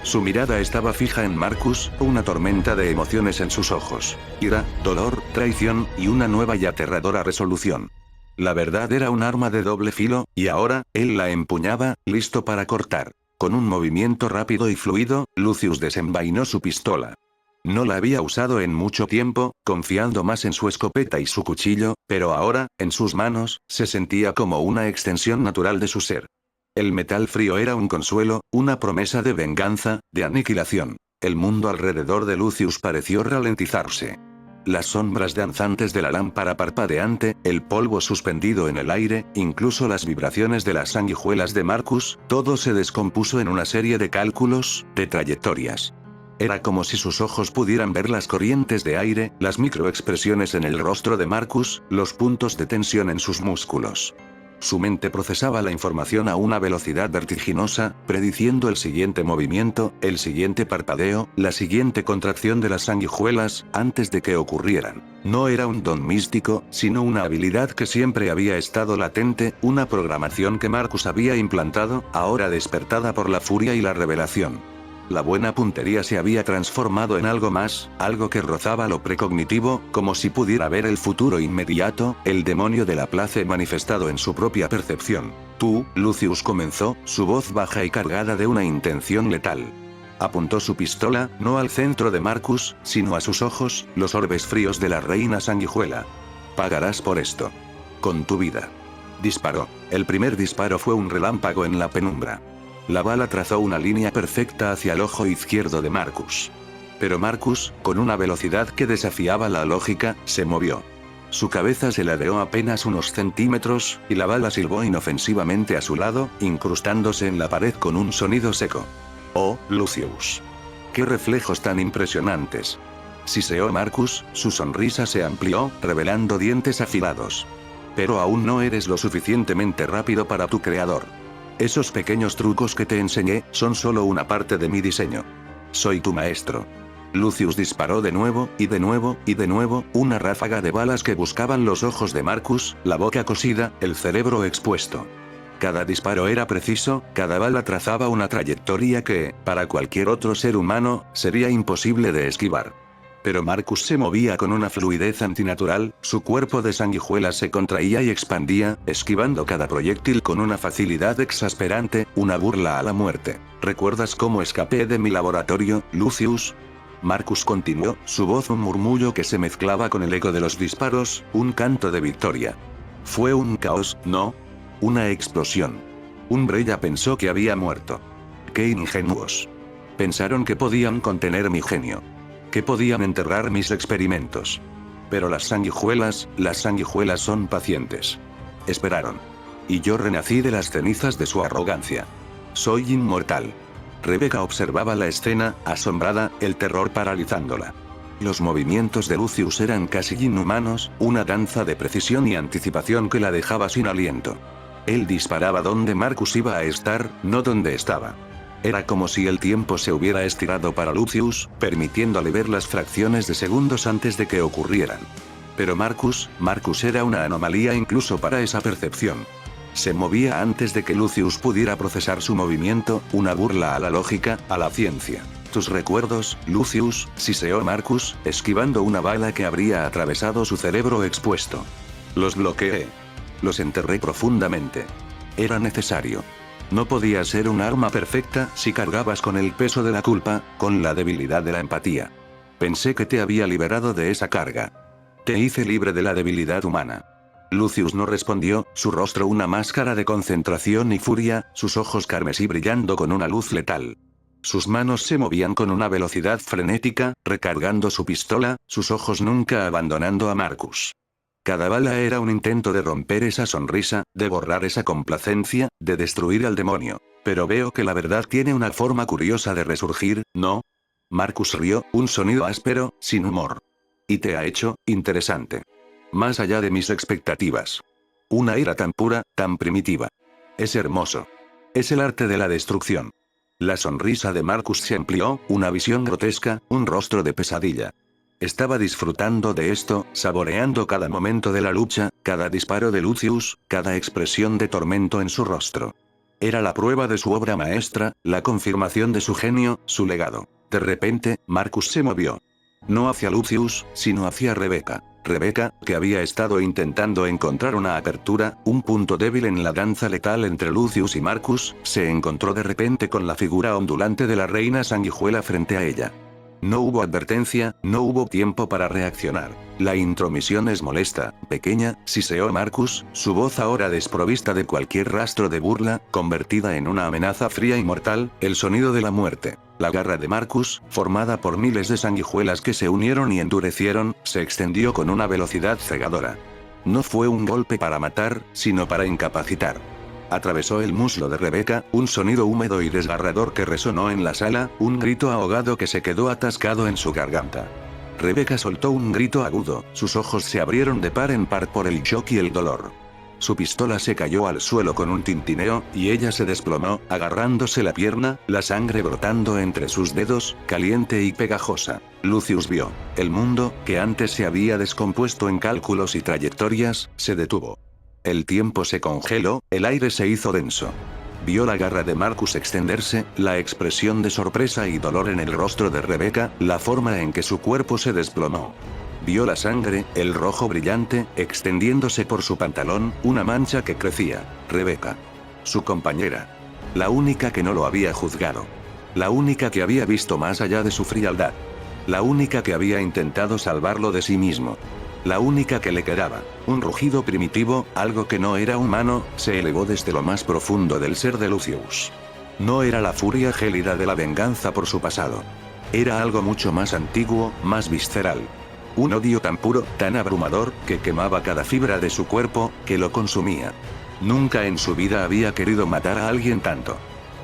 Speaker 1: Su mirada estaba fija en Marcus, una tormenta de emociones en sus ojos. Ira, dolor, traición, y una nueva y aterradora resolución. La verdad era un arma de doble filo, y ahora, él la empuñaba, listo para cortar. Con un movimiento rápido y fluido, Lucius desenvainó su pistola. No la había usado en mucho tiempo, confiando más en su escopeta y su cuchillo, pero ahora, en sus manos, se sentía como una extensión natural de su ser. El metal frío era un consuelo, una promesa de venganza, de aniquilación. El mundo alrededor de Lucius pareció ralentizarse. Las sombras danzantes de la lámpara parpadeante, el polvo suspendido en el aire, incluso las vibraciones de las sanguijuelas de Marcus, todo se descompuso en una serie de cálculos, de trayectorias. Era como si sus ojos pudieran ver las corrientes de aire, las microexpresiones en el rostro de Marcus, los puntos de tensión en sus músculos. Su mente procesaba la información a una velocidad vertiginosa, prediciendo el siguiente movimiento, el siguiente parpadeo, la siguiente contracción de las sanguijuelas, antes de que ocurrieran. No era un don místico, sino una habilidad que siempre había estado latente, una programación que Marcus había implantado, ahora despertada por la furia y la revelación. La buena puntería se había transformado en algo más, algo que rozaba lo precognitivo, como si pudiera ver el futuro inmediato, el demonio de la place manifestado en su propia percepción. Tú, Lucius comenzó, su voz baja y cargada de una intención letal. Apuntó su pistola, no al centro de Marcus, sino a sus ojos, los orbes fríos de la reina sanguijuela. Pagarás por esto. Con tu vida. Disparó. El primer disparo fue un relámpago en la penumbra. La bala trazó una línea perfecta hacia el ojo izquierdo de Marcus. Pero Marcus, con una velocidad que desafiaba la lógica, se movió. Su cabeza se ladeó apenas unos centímetros, y la bala silbó inofensivamente a su lado, incrustándose en la pared con un sonido seco. ¡Oh, Lucius! ¡Qué reflejos tan impresionantes! Siseó Marcus, su sonrisa se amplió, revelando dientes afilados. Pero aún no eres lo suficientemente rápido para tu creador. Esos pequeños trucos que te enseñé, son solo una parte de mi diseño. Soy tu maestro. Lucius disparó de nuevo, y de nuevo, y de nuevo, una ráfaga de balas que buscaban los ojos de Marcus, la boca cosida, el cerebro expuesto. Cada disparo era preciso, cada bala trazaba una trayectoria que, para cualquier otro ser humano, sería imposible de esquivar. Pero Marcus se movía con una fluidez antinatural, su cuerpo de sanguijuela se contraía y expandía, esquivando cada proyectil con una facilidad exasperante, una burla a la muerte. ¿Recuerdas cómo escapé de mi laboratorio, Lucius? Marcus continuó, su voz un murmullo que se mezclaba con el eco de los disparos, un canto de victoria. Fue un caos, ¿no? Una explosión. Umbrella pensó que había muerto. ¡Qué ingenuos! Pensaron que podían contener mi genio. Que podían enterrar mis experimentos. Pero las sanguijuelas son pacientes. Esperaron. Y yo renací de las cenizas de su arrogancia. Soy inmortal. Rebecca observaba la escena, asombrada, el terror paralizándola. Los movimientos de Lucius eran casi inhumanos, una danza de precisión y anticipación que la dejaba sin aliento. Él disparaba donde Marcus iba a estar, no donde estaba. Era como si el tiempo se hubiera estirado para Lucius, permitiéndole ver las fracciones de segundos antes de que ocurrieran. Pero Marcus era una anomalía incluso para esa percepción. Se movía antes de que Lucius pudiera procesar su movimiento, una burla a la lógica, a la ciencia. Tus recuerdos, Lucius, siseó Marcus, esquivando una bala que habría atravesado su cerebro expuesto. Los bloqueé. Los enterré profundamente. Era necesario. No podía ser un arma perfecta si cargabas con el peso de la culpa, con la debilidad de la empatía. Pensé que te había liberado de esa carga. Te hice libre de la debilidad humana. Lucius no respondió, su rostro una máscara de concentración y furia, sus ojos carmesí brillando con una luz letal. Sus manos se movían con una velocidad frenética, recargando su pistola, sus ojos nunca abandonando a Marcus. Cada bala era un intento de romper esa sonrisa, de borrar esa complacencia, de destruir al demonio. Pero veo que la verdad tiene una forma curiosa de resurgir, ¿no? Marcus rió, un sonido áspero, sin humor. Y te ha hecho, interesante. Más allá de mis expectativas. Una ira tan pura, tan primitiva. Es hermoso. Es el arte de la destrucción. La sonrisa de Marcus se amplió, una visión grotesca, un rostro de pesadilla. Estaba disfrutando de esto, saboreando cada momento de la lucha, cada disparo de Lucius, cada expresión de tormento en su rostro. Era la prueba de su obra maestra, la confirmación de su genio, su legado. De repente, Marcus se movió. No hacia Lucius, sino hacia Rebecca. Rebecca, que había estado intentando encontrar una apertura, un punto débil en la danza letal entre Lucius y Marcus, se encontró de repente con la figura ondulante de la reina sanguijuela frente a ella. No hubo advertencia, no hubo tiempo para reaccionar. La intromisión es molesta, pequeña, siseó Marcus, su voz ahora desprovista de cualquier rastro de burla, convertida en una amenaza fría y mortal, el sonido de la muerte. La garra de Marcus, formada por miles de sanguijuelas que se unieron y endurecieron, se extendió con una velocidad cegadora. No fue un golpe para matar, sino para incapacitar. Atravesó el muslo de Rebecca, un sonido húmedo y desgarrador que resonó en la sala, un grito ahogado que se quedó atascado en su garganta. Rebecca soltó un grito agudo, sus ojos se abrieron de par en par por el shock y el dolor. Su pistola se cayó al suelo con un tintineo, y ella se desplomó, agarrándose la pierna, la sangre brotando entre sus dedos, caliente y pegajosa. Lucius vio. El mundo, que antes se había descompuesto en cálculos y trayectorias, se detuvo. El tiempo se congeló, el aire se hizo denso. Vio la garra de Marcus extenderse, la expresión de sorpresa y dolor en el rostro de Rebecca, la forma en que su cuerpo se desplomó. Vio la sangre, el rojo brillante, extendiéndose por su pantalón, una mancha que crecía. Rebecca. Su compañera. La única que no lo había juzgado. La única que había visto más allá de su frialdad. La única que había intentado salvarlo de sí mismo. La única que le quedaba. Un rugido primitivo, algo que no era humano, se elevó desde lo más profundo del ser de Lucius. No era la furia gélida de la venganza por su pasado. Era algo mucho más antiguo, más visceral. Un odio tan puro, tan abrumador, que quemaba cada fibra de su cuerpo, que lo consumía. Nunca en su vida había querido matar a alguien tanto.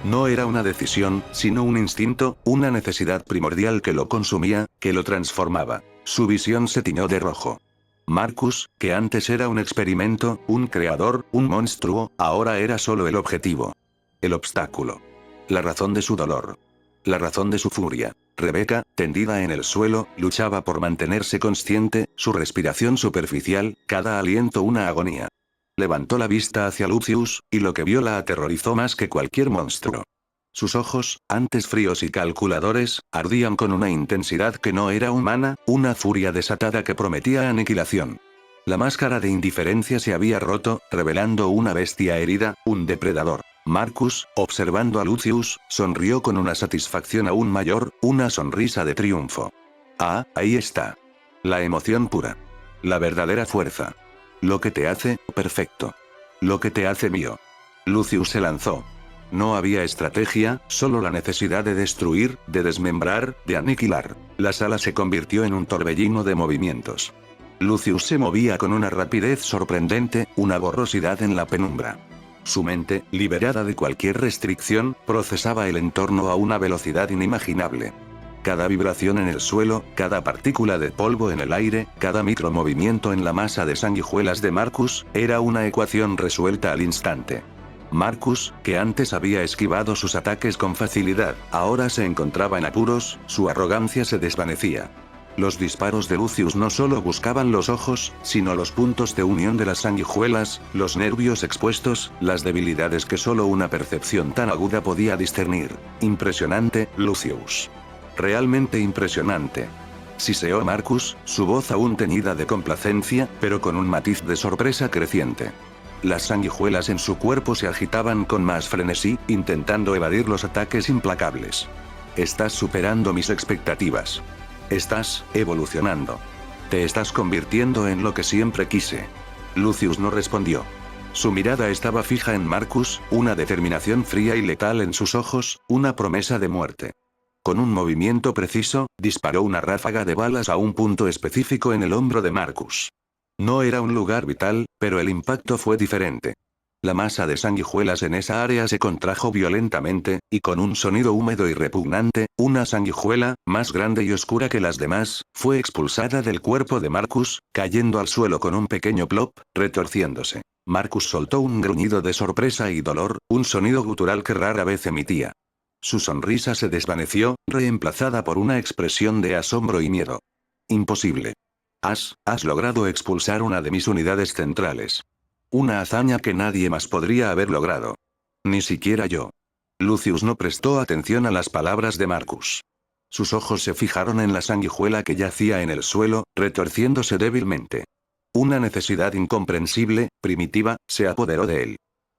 Speaker 1: No era una decisión, sino un instinto, una necesidad primordial que lo consumía, que lo transformaba. Su visión se tiñó de rojo. Marcus, que antes era un experimento, un creador, un monstruo, ahora era solo el objetivo. El obstáculo. La razón de su dolor. La razón de su furia. Rebecca, tendida en el suelo, luchaba por mantenerse consciente, su respiración superficial, cada aliento una agonía. Levantó la vista hacia Lucius, y lo que vio la aterrorizó más que cualquier monstruo. Sus ojos, antes fríos y calculadores, ardían con una intensidad que no era humana, una furia desatada que prometía aniquilación. La máscara de indiferencia se había roto, revelando una bestia herida, un depredador. Marcus, observando a Lucius, sonrió con una satisfacción aún mayor, una sonrisa de triunfo. Ah, ahí está. La emoción pura. La verdadera fuerza. Lo que te hace perfecto. Lo que te hace mío. Lucius se lanzó. No había estrategia, solo la necesidad de destruir, de desmembrar, de aniquilar. La sala se convirtió en un torbellino de movimientos. Lucius se movía con una rapidez sorprendente, una borrosidad en la penumbra. Su mente, liberada de cualquier restricción, procesaba el entorno a una velocidad inimaginable. Cada vibración en el suelo, cada partícula de polvo en el aire, cada micromovimiento en la masa de sanguijuelas de Marcus, era una ecuación resuelta al instante. Marcus, que antes había esquivado sus ataques con facilidad, ahora se encontraba en apuros, su arrogancia se desvanecía. Los disparos de Lucius no solo buscaban los ojos, sino los puntos de unión de las sanguijuelas, los nervios expuestos, las debilidades que solo una percepción tan aguda podía discernir. Impresionante, Lucius. Realmente impresionante. Siseó Marcus, su voz aún teñida de complacencia, pero con un matiz de sorpresa creciente. Las sanguijuelas en su cuerpo se agitaban con más frenesí, intentando evadir los ataques implacables. Estás superando mis expectativas. Estás evolucionando. Te estás convirtiendo en lo que siempre quise. Lucius no respondió. Su mirada estaba fija en Marcus, una determinación fría y letal en sus ojos, una promesa de muerte. Con un movimiento preciso, disparó una ráfaga de balas a un punto específico en el hombro de Marcus. No era un lugar vital, pero el impacto fue diferente. La masa de sanguijuelas en esa área se contrajo violentamente, y con un sonido húmedo y repugnante, una sanguijuela, más grande y oscura que las demás, fue expulsada del cuerpo de Marcus, cayendo al suelo con un pequeño plop, retorciéndose. Marcus soltó un gruñido de sorpresa y dolor, un sonido gutural que rara vez emitía. Su sonrisa se desvaneció, reemplazada por una expresión de asombro y miedo. Imposible. Has logrado expulsar una de mis unidades centrales. Una hazaña que nadie más podría haber logrado. Ni siquiera yo. Lucius no prestó atención a las palabras de Marcus. Sus ojos se fijaron en la sanguijuela que yacía en el suelo, retorciéndose débilmente. Una necesidad incomprensible, primitiva, se apoderó de él.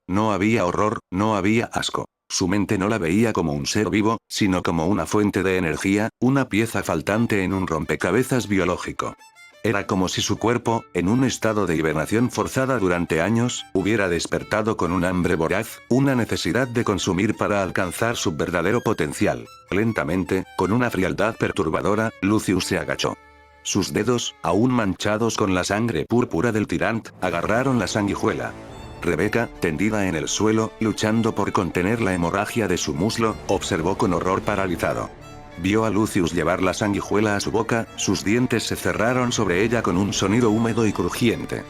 Speaker 1: No había horror, no había asco. Su mente no la veía como un ser vivo, sino como una fuente de energía, una pieza faltante en un rompecabezas biológico. Era como si su cuerpo, en un estado de hibernación forzada durante años, hubiera despertado con un hambre voraz, una necesidad de consumir para alcanzar su verdadero potencial. Lentamente, con una frialdad perturbadora, Lucius se agachó. Sus dedos, aún manchados con la sangre púrpura del tirant, agarraron la sanguijuela. Rebecca, tendida en el suelo, luchando por contener la hemorragia de su muslo, observó con horror paralizado. Vio a Lucius llevar la sanguijuela a su boca, sus dientes se cerraron sobre ella con un sonido húmedo y crujiente.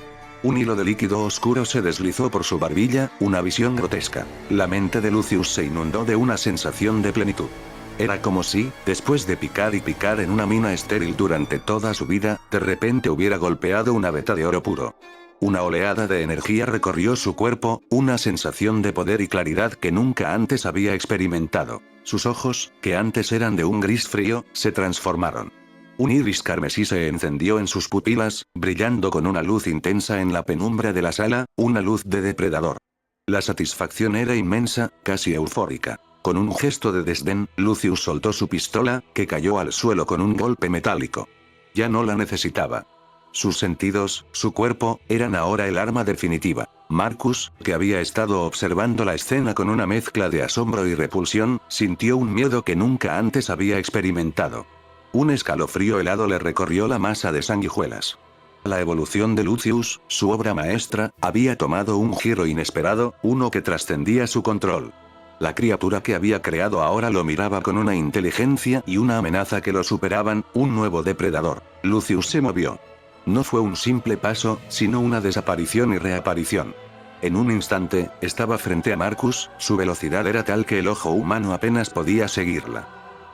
Speaker 1: Un hilo de líquido oscuro se deslizó por su barbilla, una visión grotesca. La mente de Lucius se inundó de una sensación de plenitud. Era como si, después de picar y picar en una mina estéril durante toda su vida, de repente hubiera golpeado una veta de oro puro. Una oleada de energía recorrió su cuerpo, una sensación de poder y claridad que nunca antes había experimentado. Sus ojos, que antes eran de un gris frío, se transformaron. Un iris carmesí se encendió en sus pupilas, brillando con una luz intensa en la penumbra de la sala, una luz de depredador. La satisfacción era inmensa, casi eufórica. Con un gesto de desdén, Lucius soltó su pistola, que cayó al suelo con un golpe metálico. Ya no la necesitaba. Sus sentidos, su cuerpo, eran ahora el arma definitiva. Marcus, que había estado observando la escena con una mezcla de asombro y repulsión, sintió un miedo que nunca antes había experimentado. Un escalofrío helado le recorrió la masa de sanguijuelas. La evolución de Lucius, su obra maestra, había tomado un giro inesperado, uno que trascendía su control. La criatura que había creado ahora lo miraba con una inteligencia y una amenaza que lo superaban, un nuevo depredador. Lucius se movió. No fue un simple paso, sino una desaparición y reaparición. En un instante, estaba frente a Marcus, su velocidad era tal que el ojo humano apenas podía seguirla.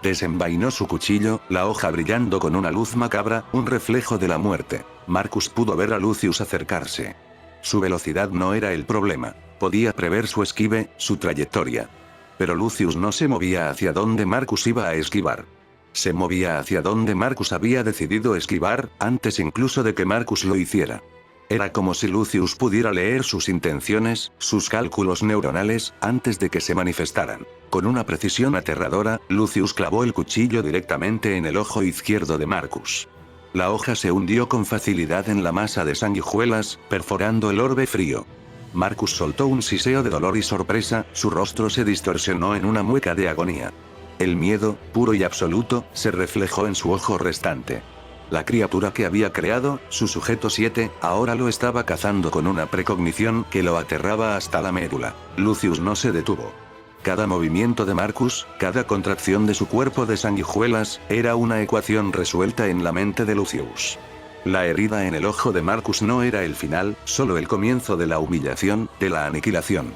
Speaker 1: Desenvainó su cuchillo, la hoja brillando con una luz macabra, un reflejo de la muerte. Marcus pudo ver a Lucius acercarse. Su velocidad no era el problema. Podía prever su esquive, su trayectoria. Pero Lucius no se movía hacia donde Marcus iba a esquivar. Se movía hacia donde Marcus había decidido esquivar, antes incluso de que Marcus lo hiciera. Era como si Lucius pudiera leer sus intenciones, sus cálculos neuronales, antes de que se manifestaran. Con una precisión aterradora, Lucius clavó el cuchillo directamente en el ojo izquierdo de Marcus. La hoja se hundió con facilidad en la masa de sanguijuelas, perforando el orbe frío. Marcus soltó un siseo de dolor y sorpresa, su rostro se distorsionó en una mueca de agonía. El miedo, puro y absoluto, se reflejó en su ojo restante. La criatura que había creado, su sujeto 7, ahora lo estaba cazando con una precognición que lo aterraba hasta la médula. Lucius no se detuvo. Cada movimiento de Marcus, cada contracción de su cuerpo de sanguijuelas, era una ecuación resuelta en la mente de Lucius. La herida en el ojo de Marcus no era el final, solo el comienzo de la humillación, de la aniquilación.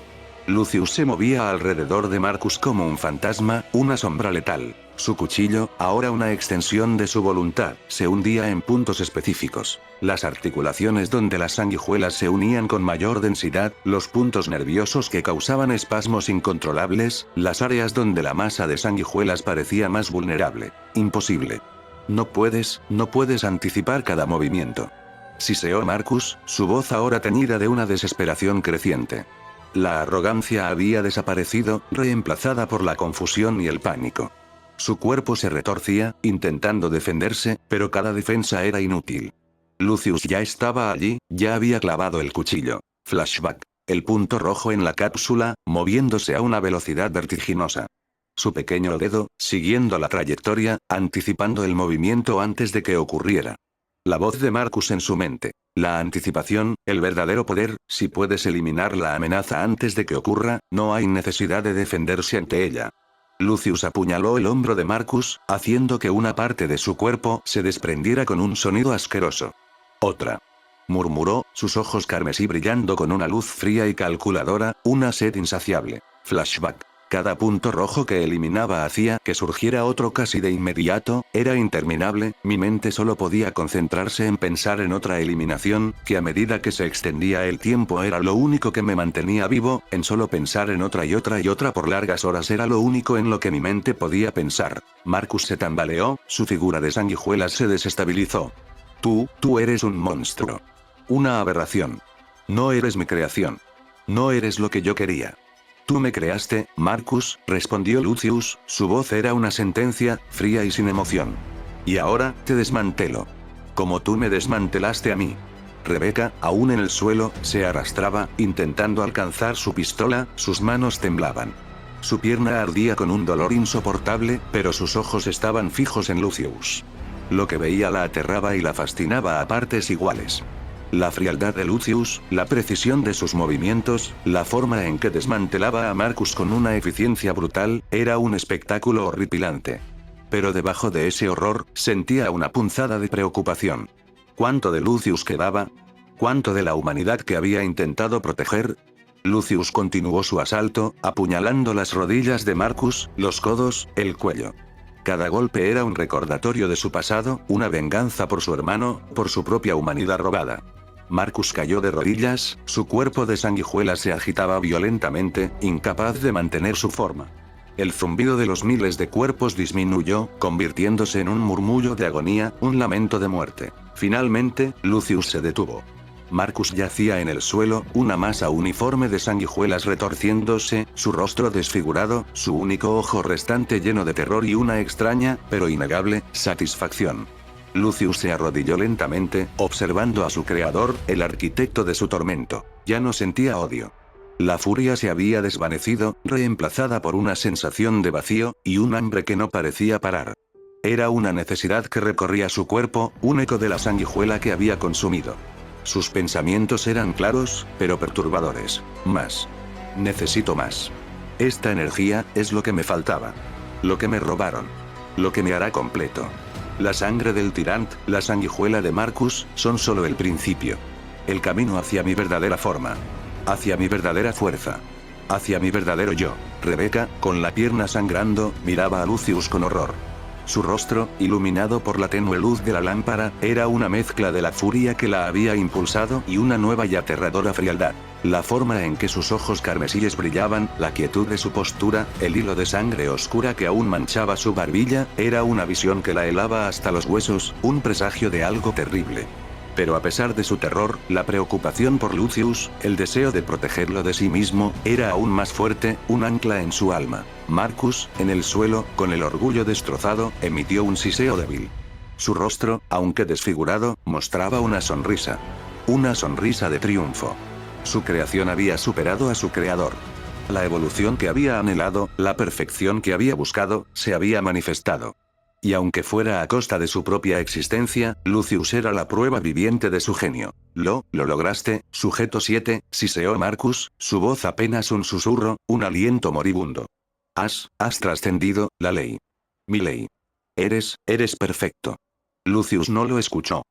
Speaker 1: Lucius se movía alrededor de Marcus como un fantasma, una sombra letal. Su cuchillo, ahora una extensión de su voluntad, se hundía en puntos específicos. Las articulaciones donde las sanguijuelas se unían con mayor densidad, los puntos nerviosos que causaban espasmos incontrolables, las áreas donde la masa de sanguijuelas parecía más vulnerable. Imposible. No puedes anticipar cada movimiento. Siseó Marcus, su voz ahora teñida de una desesperación creciente. La arrogancia había desaparecido, reemplazada por la confusión y el pánico. Su cuerpo se retorcía, intentando defenderse, pero cada defensa era inútil. Lucius ya estaba allí, ya había clavado el cuchillo. Flashback. El punto rojo en la cápsula, moviéndose a una velocidad vertiginosa. Su pequeño dedo, siguiendo la trayectoria, anticipando el movimiento antes de que ocurriera. La voz de Marcus en su mente. La anticipación, el verdadero poder, si puedes eliminar la amenaza antes de que ocurra, no hay necesidad de defenderse ante ella. Lucius apuñaló el hombro de Marcus, haciendo que una parte de su cuerpo se desprendiera con un sonido asqueroso. Otra. Murmuró, sus ojos carmesí brillando con una luz fría y calculadora, una sed insaciable. Flashback. Cada punto rojo que eliminaba hacía que surgiera otro casi de inmediato, era interminable, mi mente solo podía concentrarse en pensar en otra eliminación, que a medida que se extendía el tiempo era lo único que me mantenía vivo, en solo pensar en otra y otra y otra por largas horas era lo único en lo que mi mente podía pensar. Marcus se tambaleó, su figura de sanguijuelas se desestabilizó. Tú eres un monstruo. Una aberración. No eres mi creación. No eres lo que yo quería. Tú me creaste, Marcus, respondió Lucius, su voz era una sentencia, fría y sin emoción. Y ahora, te desmantelo. Como tú me desmantelaste a mí. Rebecca, aún en el suelo, se arrastraba, intentando alcanzar su pistola, sus manos temblaban. Su pierna ardía con un dolor insoportable, pero sus ojos estaban fijos en Lucius. Lo que veía la aterraba y la fascinaba a partes iguales. La frialdad de Lucius, la precisión de sus movimientos, la forma en que desmantelaba a Marcus con una eficiencia brutal, era un espectáculo horripilante. Pero debajo de ese horror, sentía una punzada de preocupación. ¿Cuánto de Lucius quedaba? ¿Cuánto de la humanidad que había intentado proteger? Lucius continuó su asalto, apuñalando las rodillas de Marcus, los codos, el cuello. Cada golpe era un recordatorio de su pasado, una venganza por su hermano, por su propia humanidad robada. Marcus cayó de rodillas, su cuerpo de sanguijuelas se agitaba violentamente, incapaz de mantener su forma. El zumbido de los miles de cuerpos disminuyó, convirtiéndose en un murmullo de agonía, un lamento de muerte. Finalmente, Lucius se detuvo. Marcus yacía en el suelo, una masa uniforme de sanguijuelas retorciéndose, su rostro desfigurado, su único ojo restante lleno de terror y una extraña, pero innegable, satisfacción. Lucius se arrodilló lentamente, observando a su creador, el arquitecto de su tormento. Ya no sentía odio. La furia se había desvanecido, reemplazada por una sensación de vacío, y un hambre que no parecía parar. Era una necesidad que recorría su cuerpo, un eco de la sanguijuela que había consumido. Sus pensamientos eran claros, pero perturbadores. Más. Necesito más. Esta energía es lo que me faltaba. Lo que me robaron. Lo que me hará completo. La sangre del Tyrant, la sanguijuela de Marcus, son solo el principio. El camino hacia mi verdadera forma. Hacia mi verdadera fuerza. Hacia mi verdadero yo. Rebecca, con la pierna sangrando, miraba a Lucius con horror. Su rostro, iluminado por la tenue luz de la lámpara, era una mezcla de la furia que la había impulsado y una nueva y aterradora frialdad. La forma en que sus ojos carmesíes brillaban, la quietud de su postura, el hilo de sangre oscura que aún manchaba su barbilla, era una visión que la helaba hasta los huesos, un presagio de algo terrible. Pero a pesar de su terror, la preocupación por Lucius, el deseo de protegerlo de sí mismo, era aún más fuerte, un ancla en su alma. Marcus, en el suelo, con el orgullo destrozado, emitió un siseo débil. Su rostro, aunque desfigurado, mostraba una sonrisa. Una sonrisa de triunfo. Su creación había superado a su creador. La evolución que había anhelado, la perfección que había buscado, se había manifestado. Y aunque fuera a costa de su propia existencia, Lucius era la prueba viviente de su genio. Lo lograste, sujeto 7, siseó Marcus, su voz apenas un susurro, un aliento moribundo. Has trascendido la ley. Mi ley. Eres perfecto. Lucius no lo escuchó.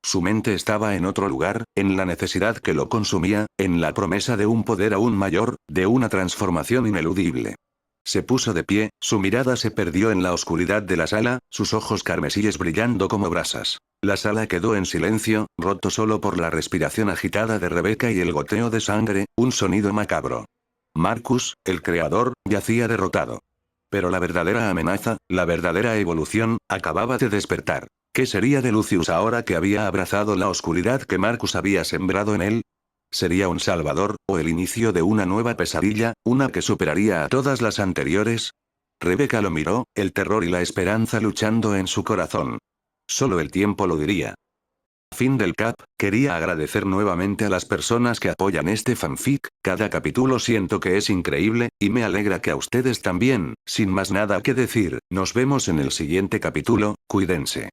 Speaker 1: Su mente estaba en otro lugar, en la necesidad que lo consumía, en la promesa de un poder aún mayor, de una transformación ineludible. Se puso de pie, su mirada se perdió en la oscuridad de la sala, sus ojos carmesíes brillando como brasas. La sala quedó en silencio, roto solo por la respiración agitada de Rebecca y el goteo de sangre, un sonido macabro. Marcus, el creador, yacía derrotado. Pero la verdadera amenaza, la verdadera evolución, acababa de despertar. ¿Qué sería de Lucius ahora que había abrazado la oscuridad que Marcus había sembrado en él? ¿Sería un salvador, o el inicio de una nueva pesadilla, una que superaría a todas las anteriores? Rebecca lo miró, el terror y la esperanza luchando en su corazón. Solo el tiempo lo diría. Fin del cap. Quería agradecer nuevamente a las personas que apoyan este fanfic, cada capítulo siento que es increíble, y me alegra que a ustedes también. Sin más nada que decir, nos vemos en el siguiente capítulo, cuídense.